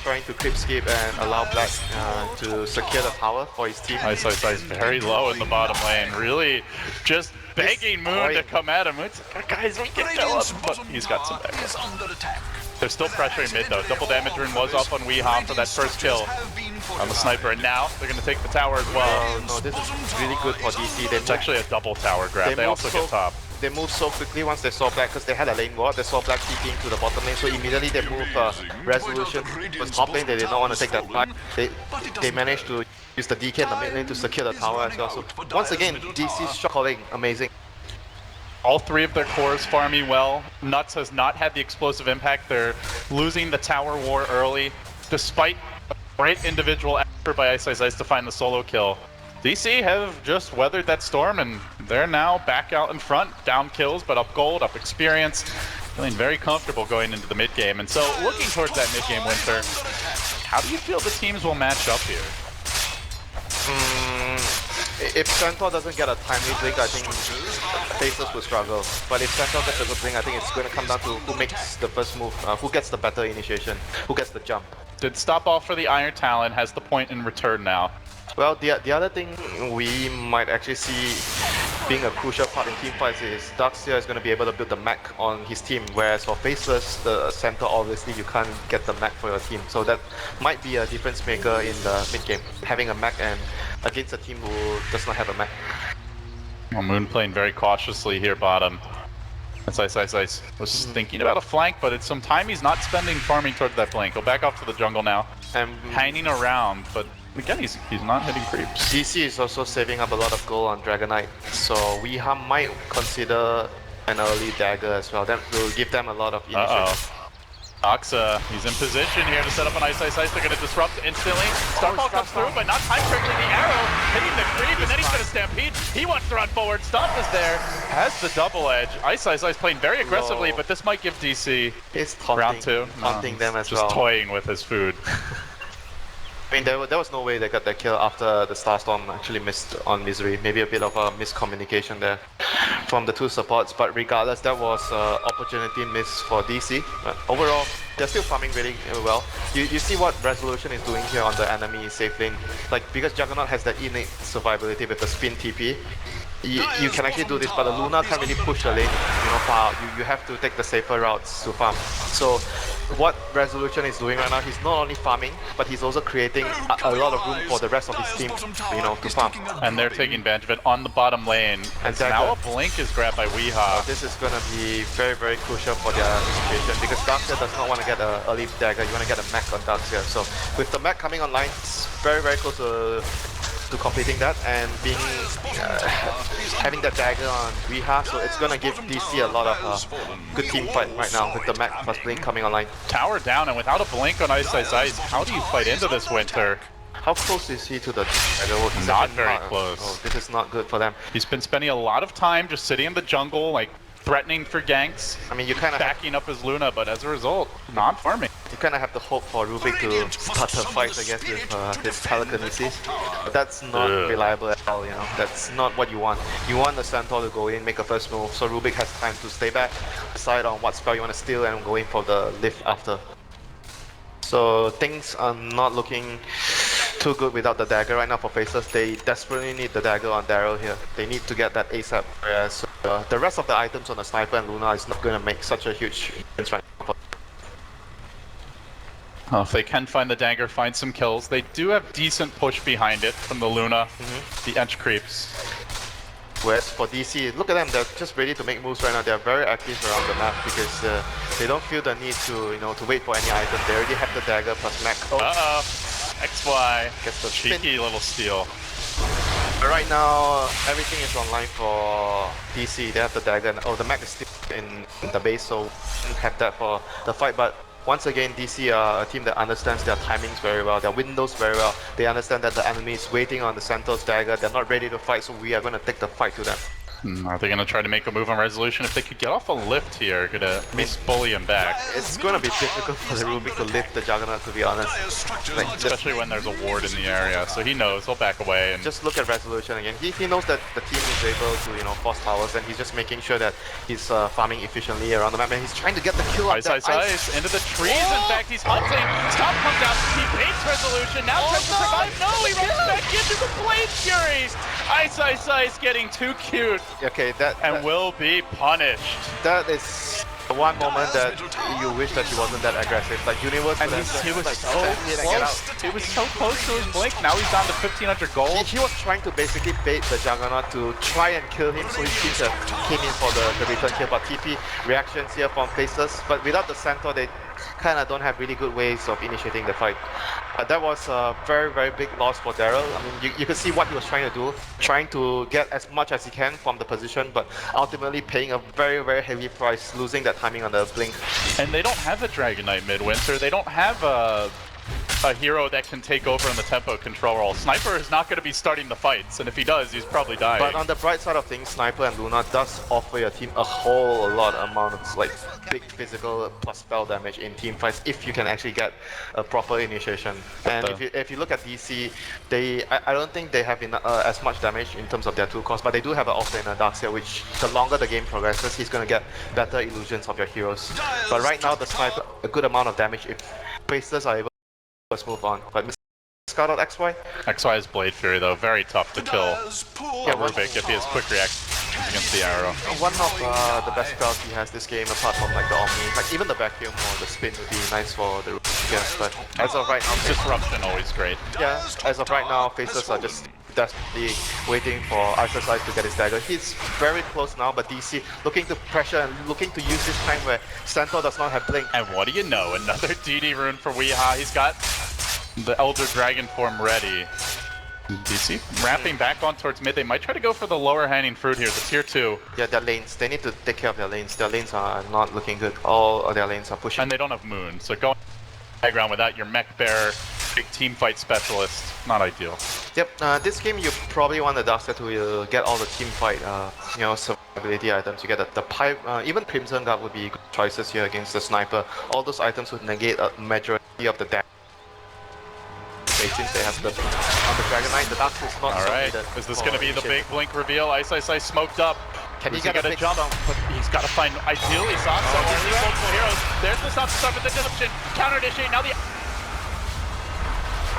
trying to creep skip and allow Black to secure the tower for his team. Ice very low in the bottom lane, really just begging Moon to come at him. It's like, guys, we can kill him, but he's got some backup. They're still pressuring mid though. Double damage rune was off on Weehaw for that first kill on the sniper, and now they're going to take the tower as well. Oh no, this is really good for DC. It's actually a double tower grab. They also get top. They moved so quickly once they saw Black because they had a lane ward. They saw Black TPing to the bottom lane, so immediately they moved Resolution was top lane. They did not want to take that fight. They managed to use the DK in the mid lane to secure the tower as well. So once again, DC's shot calling amazing. All three of their cores farming well. Nuts has not had the explosive impact. They're losing the tower war early, despite a great individual effort by Ice to find the solo kill. DC have just weathered that storm, and they're now back out in front. Down kills, but up gold, up experience. Feeling very comfortable going into the mid game. And so, looking towards that mid game, Winter, how do you feel the teams will match up here? If Centaur doesn't get a timely blink, I think Faceless will struggle. But if Centaur gets a good blink, I think it's going to come down to who makes the first move, who gets the better initiation, who gets the jump. Did stop off for the Iron Talon, has the point in return now. Well, the other thing we might actually see being a crucial part in team fights is Darkseer is going to be able to build the mech on his team, whereas for Faceless, the center, obviously you can't get the mech for your team. So that might be a difference maker in the mid game, having a mech and against a team who does not have a mech. Well, Moon playing very cautiously here bottom. Ice was thinking about a flank, but it's some time he's not spending farming towards that flank. He'll back off to the jungle now. Hanging around, but again, he's not hitting creeps. DC is also saving up a lot of gold on Dragonite, so Weehaw might consider an early dagger as well. That will give them a lot of initiative. Oxa, he's in position here to set up an Ice. They're going to disrupt instantly. Starfall comes through, but not time triggering the arrow. hitting the creep, and then he's gonna stampede. He wants to run forward. Stomp is there. Has the double edge. Ice playing very aggressively, but this might give DC He's taunting, round 2. taunting them as just well. toying with his food. I mean, there was no way they got that kill after the Starstorm actually missed on Misery. Maybe a bit of a miscommunication there from the two supports, but regardless, that was an opportunity miss for DC. But overall, they're still farming really well. You see what Resolution is doing here on the enemy safe lane. Like, because Juggernaut has that innate survivability with the spin TP, you can actually do this, but the Luna can't really push the lane, far out. You have to take the safer routes to farm. So what Resolution is doing right now, he's not only farming, but he's also creating a lot of room for the rest of his team, to farm. And they're taking advantage of it on the bottom lane. And now a blink is grabbed by Weeha. This is going to be very, very crucial for their situation, because Darkseer does not want to get an early dagger. You want to get a mech on Darkseer. So with the mech coming online, it's very, very close to completing that and being having that dagger on Weeha, so it's gonna give DC a lot of good team fight right now with the mech plus Blink coming online. Tower down, and without a blink on Ice, how do you fight into this winter? How close is he to the dagger? Well, he's not actually very close. Oh, this is not good for them. He's been spending a lot of time just sitting in the jungle, like threatening for ganks. I mean, you kind of backing up his Luna, but as a result, not farming. You kind of have to hope for Rubik to start the fight, I guess, with his telekinesis. But that's not reliable at all, That's not what you want. You want the Centaur to go in, make a first move, so Rubik has time to stay back, decide on what spell you want to steal, and go in for the lift after. So things are not looking too good without the dagger right now for Faceless. They desperately need the dagger on Daryl here. They need to get that ASAP, whereas the rest of the items on the Sniper and Luna is not going to make such a huge difference right now. Well, if they can find the dagger, find some kills. They do have decent push behind it from the Luna, the edge creeps. Whereas for DC, look at them, they're just ready to make moves right now. They're very active around the map because they don't feel the need to, to wait for any item. They already have the dagger plus mech. Uh-oh. XY gets the cheeky spin. little steal. But right now, everything is online for DC. They have the dagger. And, the mech is still in the base, so we don't have that for the fight. But once again, DC are a team that understands their timings very well, their windows very well. They understand that the enemy is waiting on the Centaur's dagger. They're not ready to fight, so we are going to take the fight to them. Are they going to try to make a move on Resolution? If they could get off a lift here, could at least bully him back. It's going to be difficult for the Rubik to lift the Juggernaut, to be honest. Especially when there's a ward in the area, so he knows, he'll back away. And just look at Resolution again. He knows that the team is able to, force towers, and he's just making sure that he's farming efficiently around the map, and he's trying to get the kill Ice, into the trees. In fact, he's hunting. Stop comes out. He baits Resolution. Now tries to survive. No, he runs back into the Blade Furies. Ice getting too cute. Okay, that will be punished. That is the one moment that you wish that he wasn't that aggressive. Like Universe, and he was so close. He was so close to his blink. Now he's down to 1,500 gold. He was trying to basically bait the Juggernaut to try and kill him, so his team came in for the return kill. But TP reactions here from Faceless. But without the Centaur, they kind of don't have really good ways of initiating the fight. That was a very, very big loss for Daryl. I mean, you could see what he was trying to do, trying to get as much as he can from the position, but ultimately paying a very, very heavy price, losing that timing on the blink. And they don't have a Dragon Knight midwinter. They don't have a hero that can take over in the tempo control role. Sniper is not going to be starting the fights, and if he does, he's probably dying. But on the bright side of things, Sniper and Luna does offer your team a whole lot amount of big physical plus spell damage in team fights if you can actually get a proper initiation. And if you look at DC, I don't think they have as much damage in terms of their 2 cores, but they do have an off-laner Darkseer, which the longer the game progresses, he's going to get better illusions of your heroes. But right now, the Sniper, a good amount of damage if Faceless are able. Let's move on. But Scout out XY? XY's Blade Fury, though, very tough to kill. Yeah, Rubik if he has quick reactions against the arrow. One of the best spells he has this game, apart from the Omni. Even the vacuum or the spin would be nice for the Rubik, yeah, but as of right now... Disruption always great. Yeah, as of right now, Faceless are just desperately waiting for Ice to get his dagger. He's very close now, but DC looking to pressure and looking to use this time where Centaur does not have Blink. And what do you know? Another DD rune for Weeha. He's got the Elder Dragon form ready. DC wrapping back on towards mid. They might try to go for the lower hanging fruit here, the tier 2. Yeah, their lanes. They need to take care of their lanes. Their lanes are not looking good. All of their lanes are pushing. And they don't have Moon, so going background without your mech bearer, big team fight specialist, not ideal. Yep, this game you probably want the Darkseid to get all the team fight, survivability items. You get the pipe, even Crimson Guard would be good choices here against the Sniper. All those items would negate a majority of the damage. Since they have the on the Dragon Knight, the Darkseid is not so Alright, needed is this for going to be the big blink reveal? Ice smoked up. Can he Is get a gonna big jump? stomp? But he's got to find, ideally, Sansa. There's multiple heroes. There's the stop with the disruption. Counter initiate. Now the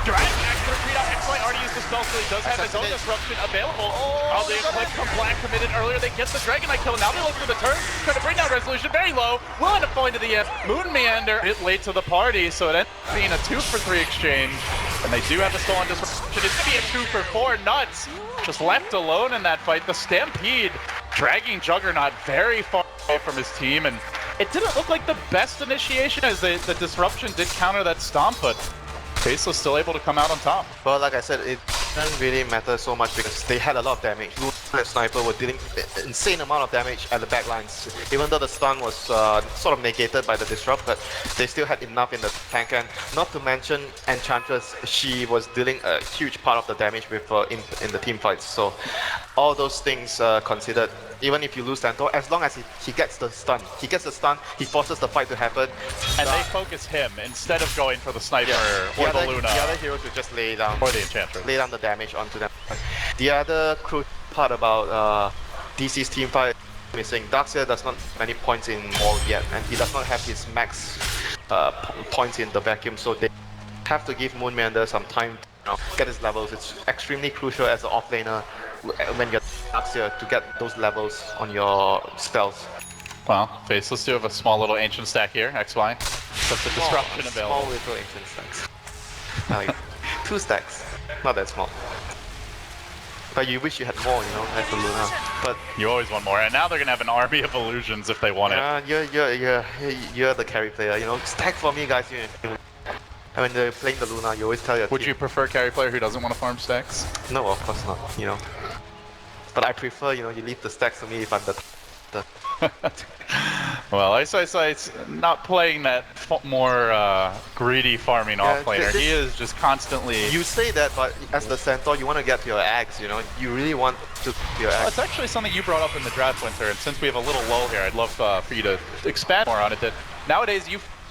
Dragon actually retreat out. X-Light already used the spell, so he does have his own disruption available. Oh, the Eclipse from Black committed earlier. They get the Dragon Knight kill. Now they look for the turn. Trying to bring down Resolution very low. Will end up falling to the end. Moon Meander hit late to the party, so it ends up being a 2-for-3 exchange. And they do have the stolen disruption. It's going to be a 2-for-4. Nuts. Just left alone in that fight. The Stampede dragging Juggernaut very far away from his team. And it didn't look like the best initiation as the disruption did counter that stomp, but Faceless still able to come out on top. But like I said, it doesn't really matter so much because they had a lot of damage. Luna and Sniper were dealing insane amount of damage at the backlines. Even though the stun was sort of negated by the disrupt, but they still had enough in the tank. And not to mention Enchantress, she was dealing a huge part of the damage with in the team fights. So all those things considered, even if you lose Centaur, as long as he gets the stun, he forces the fight to happen. And they focus him instead of going for the Sniper or the Luna. The other heroes would just lay down. Or the Enchantress. Lay down the damage onto them. The other crucial part about DC's team fight missing, Darkseid does not have many points in Wall yet, and he does not have his max points in the vacuum, so they have to give Moon Meander some time to get his levels. It's extremely crucial as an offlaner when you're Darkseid to get those levels on your spells. Well, Faceless do have a small little ancient stack here, XY. That's the disruption available. Small little ancient stacks. Like 2 stacks. Not that small. But you wish you had more, as the Luna. But You always want more, and now they're gonna have an army of illusions if they want it. you're the carry player. Stack for me, guys. And when they're playing the Luna, you always tell your Would team, you prefer carry player who doesn't want to farm stacks? No, of course not. But I prefer, you leave the stacks to me if I'm the. Well, Ice not playing that more greedy farming offlaner. He is just constantly. You say that, but as the Centaur, you want to get to your Ags. You really want to your Ags. It's actually something you brought up in the draft, Winter, and since we have a little lull here, I'd love for you to expand more on it. That nowadays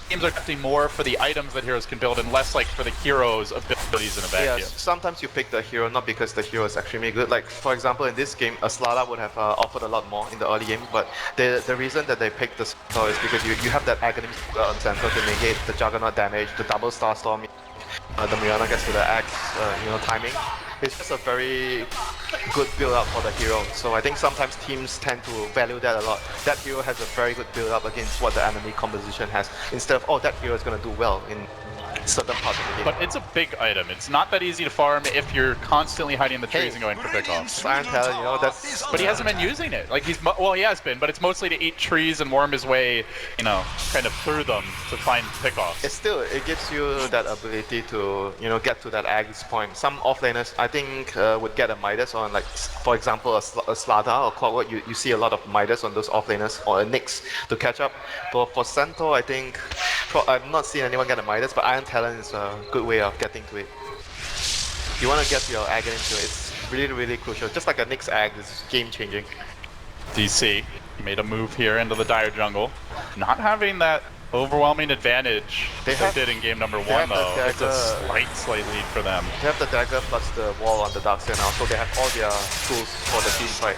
teams are crafting more for the items that heroes can build and less like for the heroes' abilities in a vacuum. Yeah, sometimes you pick the hero not because the hero is extremely good. Like for example, in this game, a Slada would have offered a lot more in the early game, but the reason that they picked the Centaur is because you have that Aghanim on Centaur to negate the Juggernaut damage, the double Starstorm, the Mirana gets to the axe, timing. It's just a very good build-up for the hero. So I think sometimes teams tend to value that a lot. That hero has a very good build-up against what the enemy composition has. Instead of, oh, that hero is going to do well in certain parts of the game. But it's a big item. It's not that easy to farm if you're constantly hiding in the trees and going for pickoffs. Iron Talon, that's... But he hasn't been using it. Like he has been, but it's mostly to eat trees and worm his way, kind of through them to find pickoffs. It gives you that ability to, get to that Aegis point. Some offlaners, I think, would get a Midas on, like, for example, a Slada or Clockwork. You see a lot of Midas on those offlaners or a Nyx to catch up. But for Centaur, I think, I've not seen anyone get a Midas, but Iron Talon is a good way of getting to it. You want to get your Ag into it, it's really, really crucial. Just like a Nyx Ag is game-changing. DC made a move here into the Dire Jungle. Not having that overwhelming advantage they did in game number 1 though. It's a slight lead for them. They have the dagger plus the wall on the Darkseid now, so they have all their tools for the team fight.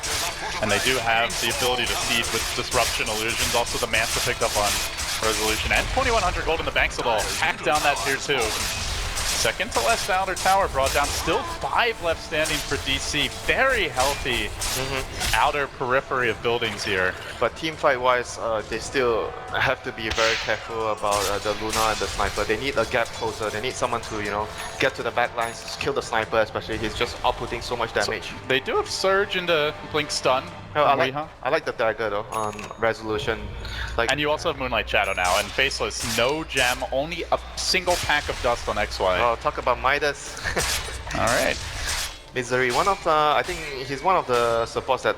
And they do have the ability to seed with disruption illusions, also the Manta picked up on Resolution, and 2100 gold in the bank, so they'll hack down that tier 2. Second to last outer tower brought down, still 5 left standing for DC. Very healthy outer periphery of buildings here. But team fight wise, they still have to be very careful about the Luna and the Sniper. They need a gap closer, they need someone to, get to the back lines, kill the Sniper especially. He's just outputting so much damage. So they do have Surge into Blink Stun. I like the dagger though, on Resolution. And you also have Moonlight Shadow now, and Faceless, no gem, only a single pack of dust on XY. Oh, talk about Midas. Alright. Misery, I think he's one of the supports that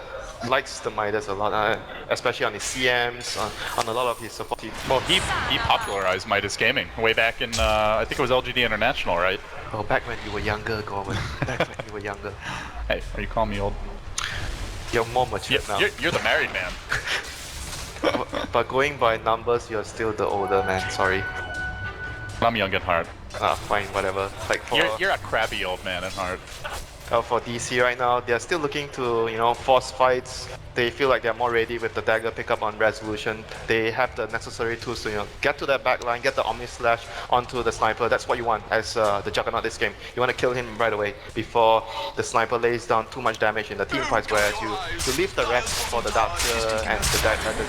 likes the Midas a lot, especially on his CMs, on a lot of his support. Well, he popularized Midas gaming way back in, I think it was LGD International, right? Oh, back when you were younger, Gorman. Back when you were younger. Hey, are you calling me old? You're more mature now. You're the married man. But going by numbers, you're still the older man, sorry. I'm young at heart. Fine, whatever. Like for You're a crabby old man at heart. for DC right now, they're still looking to, you know, force fights. They feel like they're more ready with the dagger pickup on resolution. They have the necessary tools to, you know, get to that back line, get the Omni Slash onto the sniper. That's what you want as the Juggernaut this game. You want to kill him right away before the sniper lays down too much damage in the team fights, whereas you leave the rest for the Darkseer and the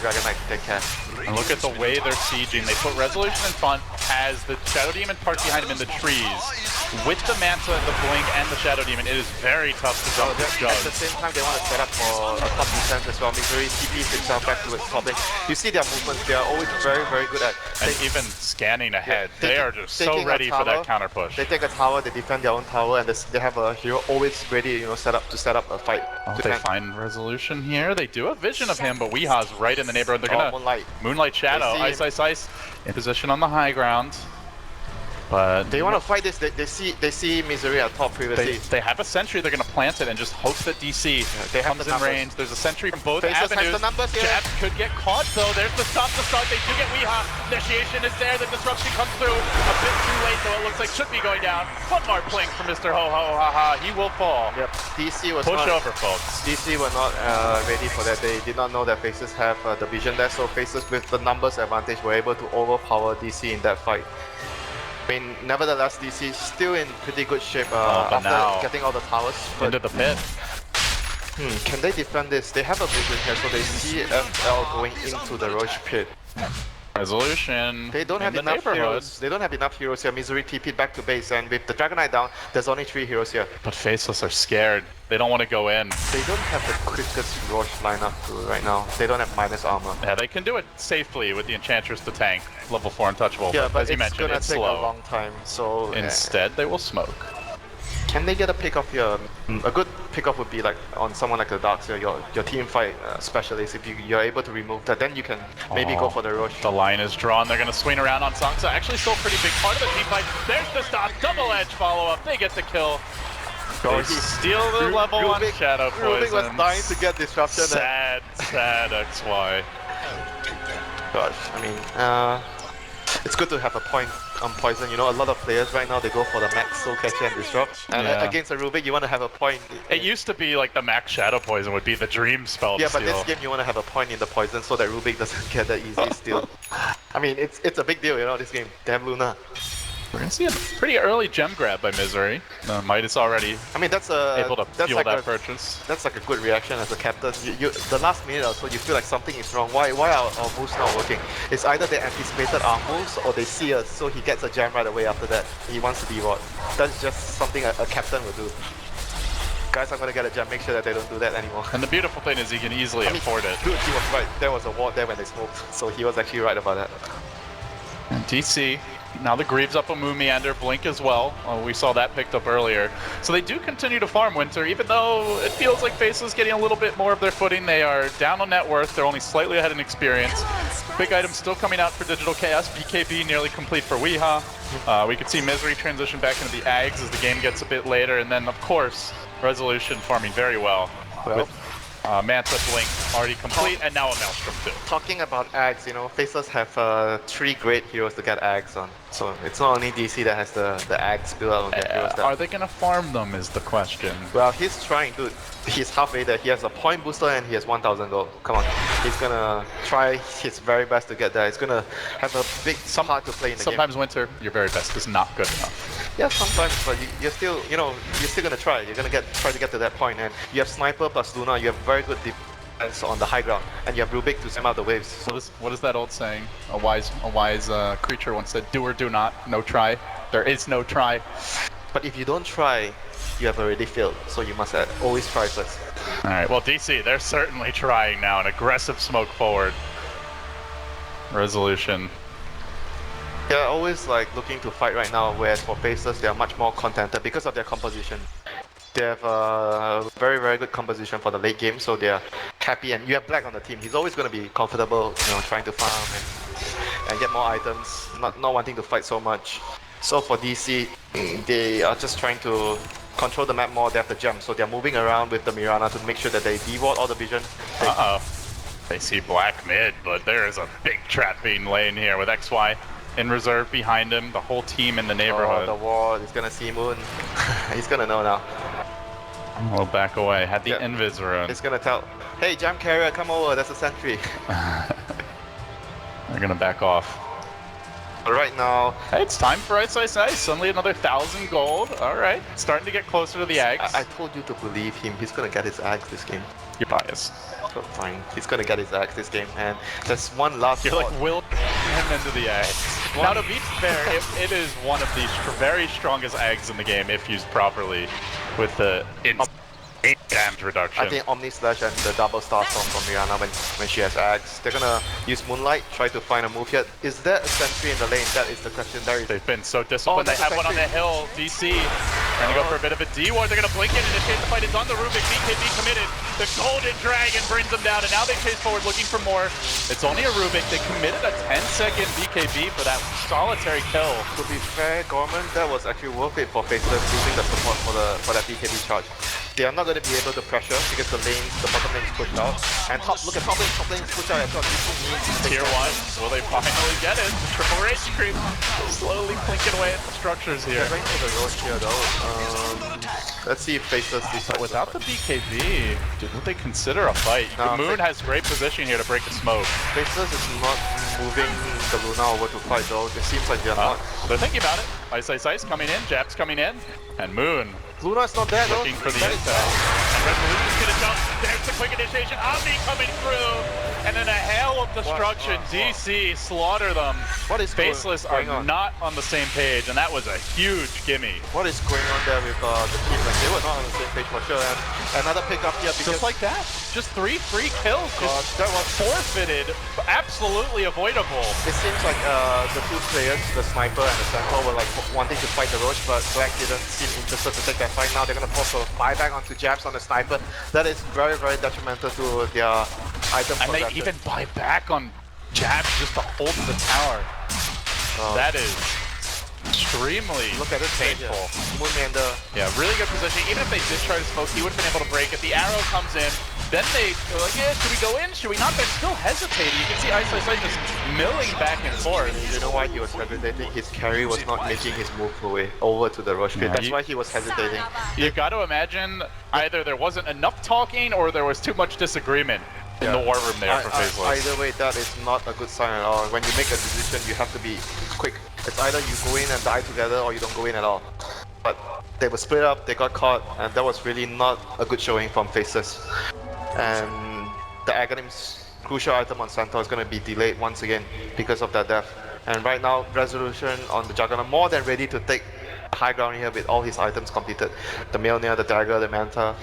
Dragon Knight to take care. And look at the way they're sieging. They put Resolution in front, has the Shadow Demon parked behind him in the trees. With the Manta, the Blink, and the Shadow Demon, it is very tough to jump this jug. At the same time, they want to set up for a top defense as well. Misery TPs himself back towards top lane. You see their movements, they are always very, very good at. And even scanning ahead, they are just so taking a ready for that tower, counter push. They take a tower, they defend their own tower, and they have a hero always ready, you know, set up a fight. Oh, they find Resolution here. They do have vision of him, but Weeha's right in the neighborhood. They're gonna Moonlight Shadow, ice, in position on the high ground. But they want to fight this. They see Misery at top previously. They have a sentry. They're gonna plant it and just hope that DC comes in range. There's a sentry from both avenues. Jab could get caught though. There's the stop. They do get Weeha. Initiation is there. The disruption comes through a bit too late though. It looks like should be going down. One more blink from Mr. Ho Ho Ha Ha. He will fall. Yep. DC was push over, folks. DC were not ready for that. They did not know that Faceless have the vision there. So Faceless with the numbers advantage were able to overpower DC in that fight. I mean, nevertheless, DC is still in pretty good shape after getting all the towers. Into the pit. Can they defend this? They have a vision here, so they see FL going into the Roche pit. Resolution. They don't have enough heroes. They don't have enough heroes here. Misery TP'd back to base, and with the Dragon Knight down, there's only 3 heroes here. But Faceless are scared. They don't want to go in. They don't have the quickest Roche lineup right now. They don't have minus armor. Yeah, they can do it safely with the Enchantress to tank. Level 4 untouchable. Yeah, but as you mentioned, it's gonna take slow. a long time. So instead, they will smoke. Can they get a pick off here? A good pick off would be like on someone like the Darkseer, your team fight specialist. If you're able to remove that, then you can maybe go for the Roche. The line is drawn. They're going to swing around on Sangsa. Actually, still a pretty big part of the team fight. There's the stop. Double edge follow up. They get the kill. They steal the level 1 Shadow Poison. Rubik was dying to get disruption. Sad XY. Gosh, I mean, it's good to have a point on poison. You know, a lot of players right now, they go for the max soul catcher and disrupt. And against a Rubik, you want to have a point. It used to be like the max Shadow Poison would be the dream spell. Yeah, but this game you want to have a point in the poison so that Rubik doesn't get that easy steal. I mean, it's a big deal, you know, this game. Damn Luna. We're gonna see a pretty early gem grab by Misery. Midas already able to fuel that purchase. That's like a good reaction as a captain. The last minute or so, you feel like something is wrong. Why are our moves not working? It's either they anticipated our moves or they see us, so he gets a gem right away after that. He wants to be what? That's just something a captain would do. Guys, I'm gonna get a gem. Make sure that they don't do that anymore. And the beautiful thing is he can easily afford it. Dude, he was right. There was a ward there when they smoked, so he was actually right about that. And DC. Now the Greaves up a Moon Meander, Blink as well. We saw that picked up earlier. So they do continue to farm Winter, even though it feels like Faceless getting a little bit more of their footing. They are down on net worth. They're only slightly ahead in experience. Big items still coming out for Digital Chaos. BKB nearly complete for Weeha. We could see Misery transition back into the Ags as the game gets a bit later. And then, of course, Resolution farming very well. With Manta, Blink already complete, and now a Maelstrom too. Talking about Ags, you know, Faceless have 3 great heroes to get Ags on. So it's not only DC that has the Ags build out on their heroes. Are they gonna farm them is the question. Well, he's trying, dude. He's halfway there. He has a point booster and he has 1000 gold. Come on. He's gonna try his very best to get there. He's gonna have a big part to play in the game. Sometimes Winter, your very best is not good enough. Yeah, sometimes, but you're still, you know, you're still gonna try. You're gonna try to get to that point, and you have Sniper plus Luna. You have very good defense on the high ground, and you have Rubik to stem out the waves. So what is that old saying? A wise creature once said, "Do or do not, no try." There is no try. But if you don't try, you have already failed. So you must always try first. All right. Well, DC, they're certainly trying now. An aggressive smoke forward. Resolution. They're always like looking to fight right now, whereas for Faceless, they are much more contented because of their composition. They have a very, very good composition for the late game, so they're happy. And you have Black on the team. He's always going to be comfortable, you know, trying to farm and get more items, not wanting to fight so much. So for DC, they are just trying to control the map more. They have the gem, so they're moving around with the Mirana to make sure that they deward all the vision. Uh-oh. They see black mid, but there is a big trap being laid here with XY in reserve behind him, the whole team in the neighborhood. Oh, the ward is gonna see Moon. He's gonna know now. We'll back away. Had the invis rune. He's gonna tell, hey, jam carrier, come over, there's a sentry. They're gonna back off. But right now, Hey, it's time for Ice Ice Ice. Suddenly another 1,000 gold. All right, starting to get closer to the Ags. I told you to believe him. He's gonna get his axe this game. You're biased. So fine, he's gonna get his axe this game. And there's one last. You're like will him into the Ags. Now to be fair, it is one of the very strongest Ags in the game if used properly, with the damage reduction. I think Omni Slash and the double star storm from Rihanna when she has axe. They're gonna use Moonlight, try to find a move here. Is there a sentry in the lane? That is the question. There is. They've been so disciplined. They have one on the hill. DC trying to go for a bit of a D-ward. They're gonna blink it, and initiate the fight. It's on the Rubik. BKB committed. The Golden Dragon brings them down, and now they chase forward looking for more. It's only a Rubik. They committed a 10-second BKB for that solitary kill. To be fair, Gorman, that was actually worth it for Faceless using the support for that BKB charge. They are not going to be able to pressure because the bottom lane is pushed out. And look at top lane is pushed out as well. Tier 1, will they finally get it? The triple rage creep slowly clinking away at the structures here. They're going for the Roche here though. Let's see if Faceless decides. Without the BKB, would they consider a fight? No, Moon has great position here to break the smoke. Faceless is not moving the Luna over to fight though. It seems like they're not. They're thinking about it. Ice Ice Ice coming in, Jab's coming in, and Moon Luna's not there though. looking for the intel. And Resolution's gonna jump. There's the quick initiation. Omni coming through. And in a hail of destruction, DC slaughter them. What is Faceless are going on? not on the same page, and that was a huge gimme. What is going on there with the team? Like they were not on the same page for sure. And another pick up here because Just like that. Just 3 free kills. Just that was forfeited. Absolutely avoidable. It seems like the two players, the sniper and the centaur, were like wanting to fight the Roche, but Black didn't seem interested to take that fight. Now they're gonna force a buyback onto jabs on the sniper. That is very, very detrimental to their item. And they even buy back on jabs just to hold the tower. That is extremely Look at this painful. Moonlander. Yeah, really good position. Even if they did try to smoke, he would have been able to break it. The arrow comes in. Then they're like, yeah, should we go in? Should we not? They're still hesitating. You can see Ice Ice Ice just milling back and forth. You know why he was hesitating? His carry was not making his move away over to the Roche pit. That's why he was hesitating. You got to imagine either there wasn't enough talking or there was too much disagreement in the war room there for Faceless. Either way, that is not a good sign at all. When you make a decision, you have to be quick. It's either you go in and die together or you don't go in at all. But they were split up, they got caught, and that was really not a good showing from Faceless. And the Aghanim's crucial item on Santa is going to be delayed once again because of that death. And right now, Resolution on the Juggernaut more than ready to take high ground here with all his items completed. The Mjolnir, the Dagger, the Manta.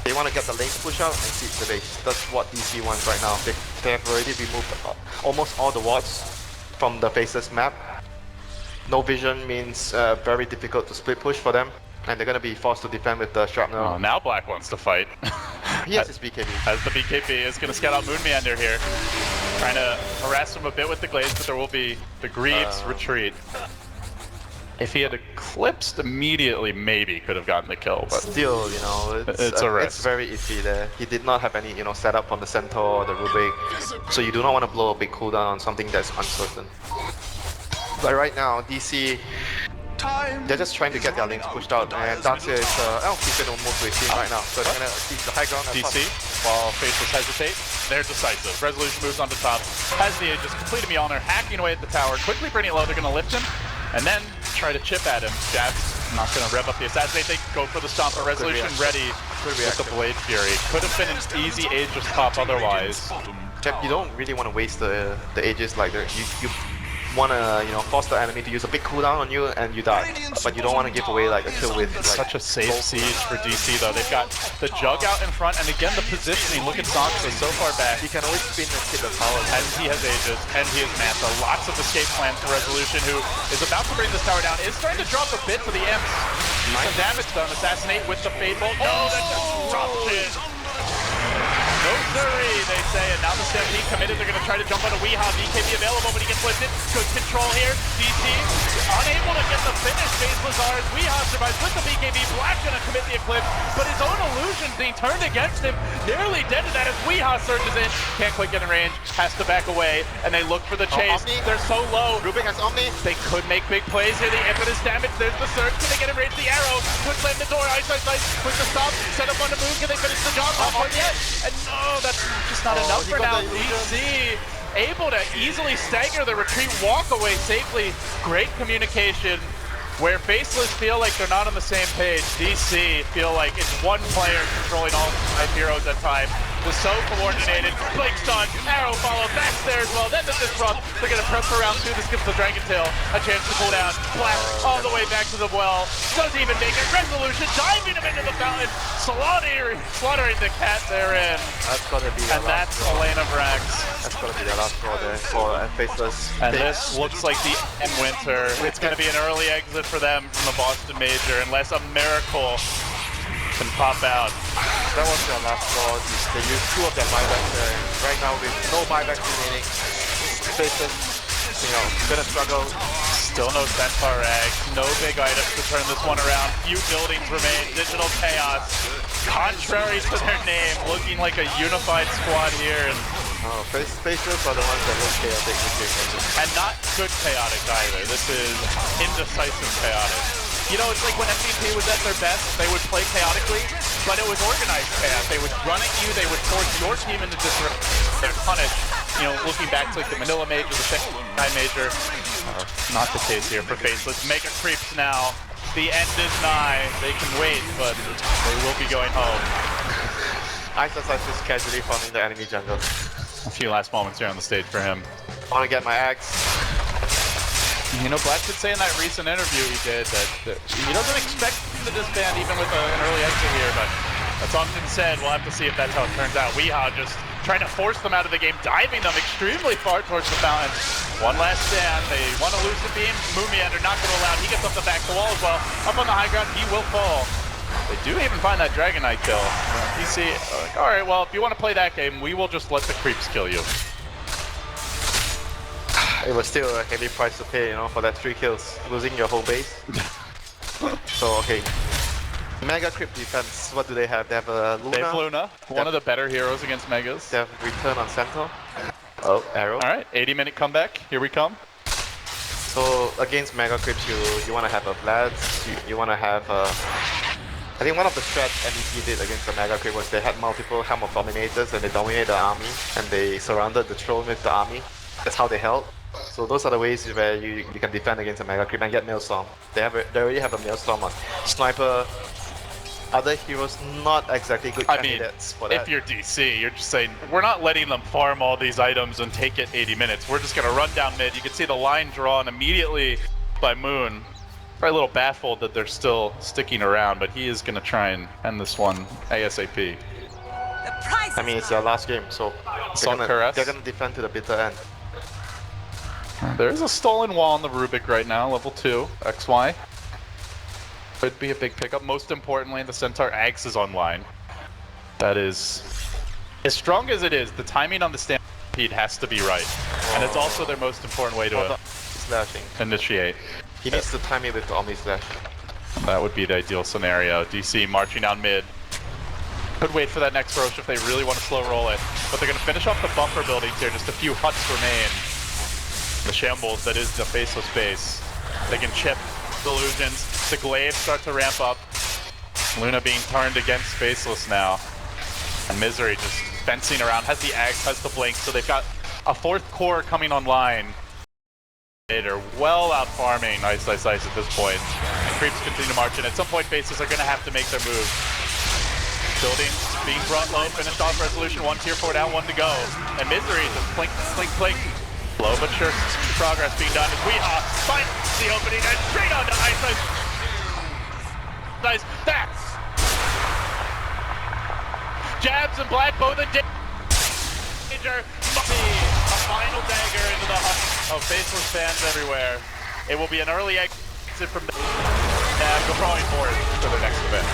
They want to get the lane push out and siege the base. That's what DC wants right now. They have already removed almost all the wards from the Faceless map. No vision means very difficult to split push for them. And they're going to be forced to defend with the Shrapnel. Oh, now Black wants to fight. He has his BKB. As the BKB is going to scout out Moon Meander here. Trying to harass him a bit with the Glaze, but there will be the Greaves retreat. If he had eclipsed immediately, maybe could have gotten the kill, but still, you know, it's a risk. It's very iffy there. He did not have any, you know, setup from the Centaur or the Rubik, so you do not want to blow a big cooldown on something that's uncertain. But right now, DC, they're just trying to get their lanes pushed out, and Darkseer is, he's going to move to his team right now, so they're going to seize the high ground. DC, while Faceless hesitate, they're decisive. Resolution moves on to top, has the Aegis, completed Mjolnir, hacking away at the tower, quickly bringing it low, they're going to lift him, and then try to chip at him. Jab's not going to rev up the assassinate, they go for the stomp, but Resolution ready with the Blade Fury. Could have been an easy Aegis pop otherwise. Jab, you don't really want to waste the Aegis like that. You want to, you know, force the enemy to use a big cooldown on you and you die. But you don't want to give away like a kill with like, such a safe siege for DC though. They've got the Jug out in front, and again the positioning. Look at Zoxa so far back. He can always spin and hit the tower. And he has Aegis, and he has Manta. Lots of escape plans for Resolution, who is about to bring this tower down. Is starting to drop a bit for the Imps. Some damage done. Assassinate with the Fade Bolt. Oh, that's disruption! No Misery, they say, and now the Stampede committed. They're going to try to jump on a Weehaw. BKB available, but he gets lifted. Good control here. DC unable to get the finish. Faceless ours. Weehaw survives with the BKB. Black going to commit the Eclipse, but his own illusion being turned against him. Nearly dead to that as Weehaw surges in. Can't quite get in range. Has to back away, and they look for the chase. They're so low. Rubik has Omni. They could make big plays here. The impetus damage. There's the surge. Can they get in range? The arrow. Could slam the door. Ice. Quick to stop. Set up on the move. Can they finish the job? Not quite yet. And no, that's just not enough for now. DC able to easily stagger the retreat, walk away safely. Great communication. Where Faceless feel like they're not on the same page, DC feel like it's one player controlling all 5 heroes at a time. Was so coordinated. Blink stun, arrow follow, back there as well. Then the disrupt. They're gonna press for round 2. This gives the Dragon Tail a chance to cool down. Black all the way back to the well. Doesn't even make it. Resolution diving him into the fountain. Slaughtering the cat therein. That's gonna be And that's Elena Vrax. That's gonna be the last draw there for Faceless. And this looks like the end winter. It's gonna be an early exit for them from the Boston Major unless a miracle can pop out. That was their last draw. They used 2 of their buybacks there. Right now with no buybacks remaining, Faceless, gonna struggle. Still no Centaur egg, no big items to turn this one around. Few buildings remain, Digital Chaos. Contrary to their name, looking like a unified squad here. And Faceless are the ones that look chaotic this game. And not good chaotic either. This is indecisive chaotic. You know, it's like when MVP was at their best, they would play chaotically, but it was organized chaos. They would run at you, they would force your team into disarray. They're punished. You know, looking back to like the Manila Major, the Shanghai Major, not the case here for Faceless. Mega creeps now. The end is nigh. They can wait, but they will be going home. Ice just casually farming the enemy jungle. A few last moments here on the stage for him. I want to get my axe. You know, Black did say in that recent interview he did that he doesn't expect to disband even with an early exit here, but that's often said. We'll have to see if that's how it turns out. Weehaw just trying to force them out of the game, diving them extremely far towards the fountain. One last stand. They want to lose the beam. Moomiander not going to allow. He gets up the back the wall as well. Up on the high ground, he will fall. They do even find that Dragon Knight kill. DC, like, all right, well, if you want to play that game, we will just let the creeps kill you. It was still a heavy price to pay, for that 3 kills, losing your whole base. So, okay. Mega Creep defense, what do they have? They have a Luna. They have Luna, one of the better heroes against Megas. They have Return on Centaur. Oh, Arrow. Alright, 80-minute comeback, here we come. So, against Mega Creeps, you want to have a Vlad, you want to have I think one of the strats MVP did against the Mega Creep was they had multiple Helm of Dominators and they dominated the army and they surrounded the throne with the army. That's how they held. So those are the ways where you can defend against a Mega Creep and get Maelstrom. They already have a Maelstrom on Sniper. Other heroes not exactly good candidates for that. If you're DC, you're just saying, we're not letting them farm all these items and take it 80 minutes. We're just going to run down mid. You can see the line drawn immediately by Moon. Probably a little baffled that they're still sticking around, but he is going to try and end this one ASAP. I mean, it's their last game, so they're going to defend to the bitter end. There is a stolen wall on the Rubik right now, level 2, XY. Could be a big pickup. Most importantly, the Centaur Axe is online. That is, as strong as it is, the timing on the Stampede has to be right. And it's also their most important way to slashing. Initiate. He needs to time it with the Omni Slash. That would be the ideal scenario. DC marching down mid. Could wait for that next Roche if they really want to slow roll it. But they're going to finish off the bumper buildings here. Just a few huts remain. The shambles that is the Faceless base. They can chip illusions. The glaives start to ramp up. Luna being turned against Faceless now. And Misery just fencing around. Has the Axe, has the Blink. So they've got a 4th core coming online. They're well out farming Ice at this point. And creeps continue to march in. At some point, Faceless are going to have to make their move. Buildings being brought low. Finished off Resolution. 1 tier 4 down, 1 to go. And Misery just blink. Slow but sure progress being done as Weehaw finds the opening and straight onto Ice. That's Jabs and Black both in danger. A final dagger into the heart of Faceless fans everywhere. It will be an early exit from the going forward for the next event.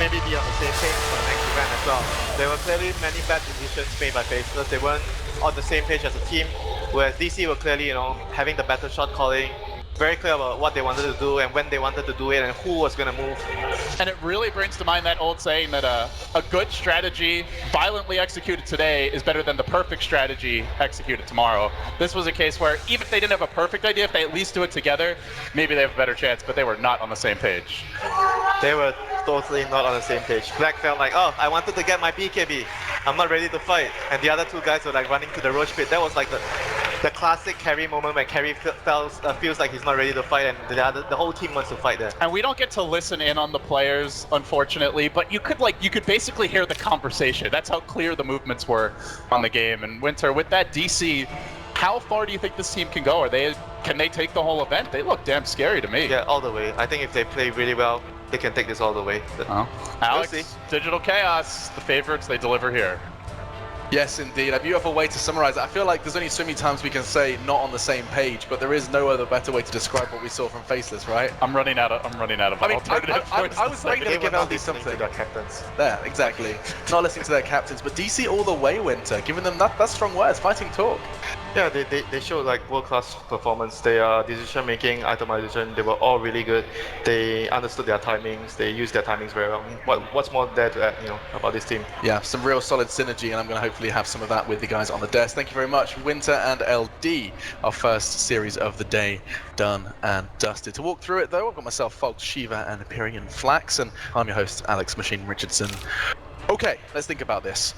maybe be on the same page for the next event as well. There were clearly many bad decisions made by Faceless. They weren't on the same page as a team, whereas DC were clearly, having the better shot calling, very clear about what they wanted to do and when they wanted to do it and who was going to move. And it really brings to mind that old saying that a good strategy violently executed today is better than the perfect strategy executed tomorrow. This was a case where even if they didn't have a perfect idea, if they at least do it together, maybe they have a better chance, but they were not on the same page. They were totally not on the same page. Black felt like, oh, I wanted to get my BKB. I'm not ready to fight. And the other two guys were like running to the Roach pit. That was like the classic Carry moment when Carry feels like he's not ready to fight and the whole team wants to fight there. And we don't get to listen in on the players, unfortunately, but you could basically hear the conversation. That's how clear the movements were on the game. And Winter, with that DC, how far do you think this team can go? Can they take the whole event? They look damn scary to me. Yeah, all the way. I think if they play really well, they can take this all the way. Alex, we'll see. Digital Chaos, the favorites, they deliver here. Yes, indeed. A beautiful way to summarize it. I feel like there's only so many times we can say not on the same page, but there is no other better way to describe what we saw from Faceless, right? I'm running out of I mean, I was waiting to give LD something. To their captains. There, exactly. Not listening to their captains, but DC all the way, Winter, giving them that's strong words, fighting talk. Yeah, they showed like world-class performance. Their decision-making, itemization, they were all really good. They understood their timings. They used their timings very well. What's more there to add, about this team? Yeah, some real solid synergy, and I'm going to hopefully have some of that with the guys on the desk. Thank you very much, Winter and LD. Our first series of the day done and dusted. To walk through it, though, I've got myself, Fox, Shiva, and Hyperion Flax, and I'm your host, Alex Machine Richardson. Okay, let's think about this.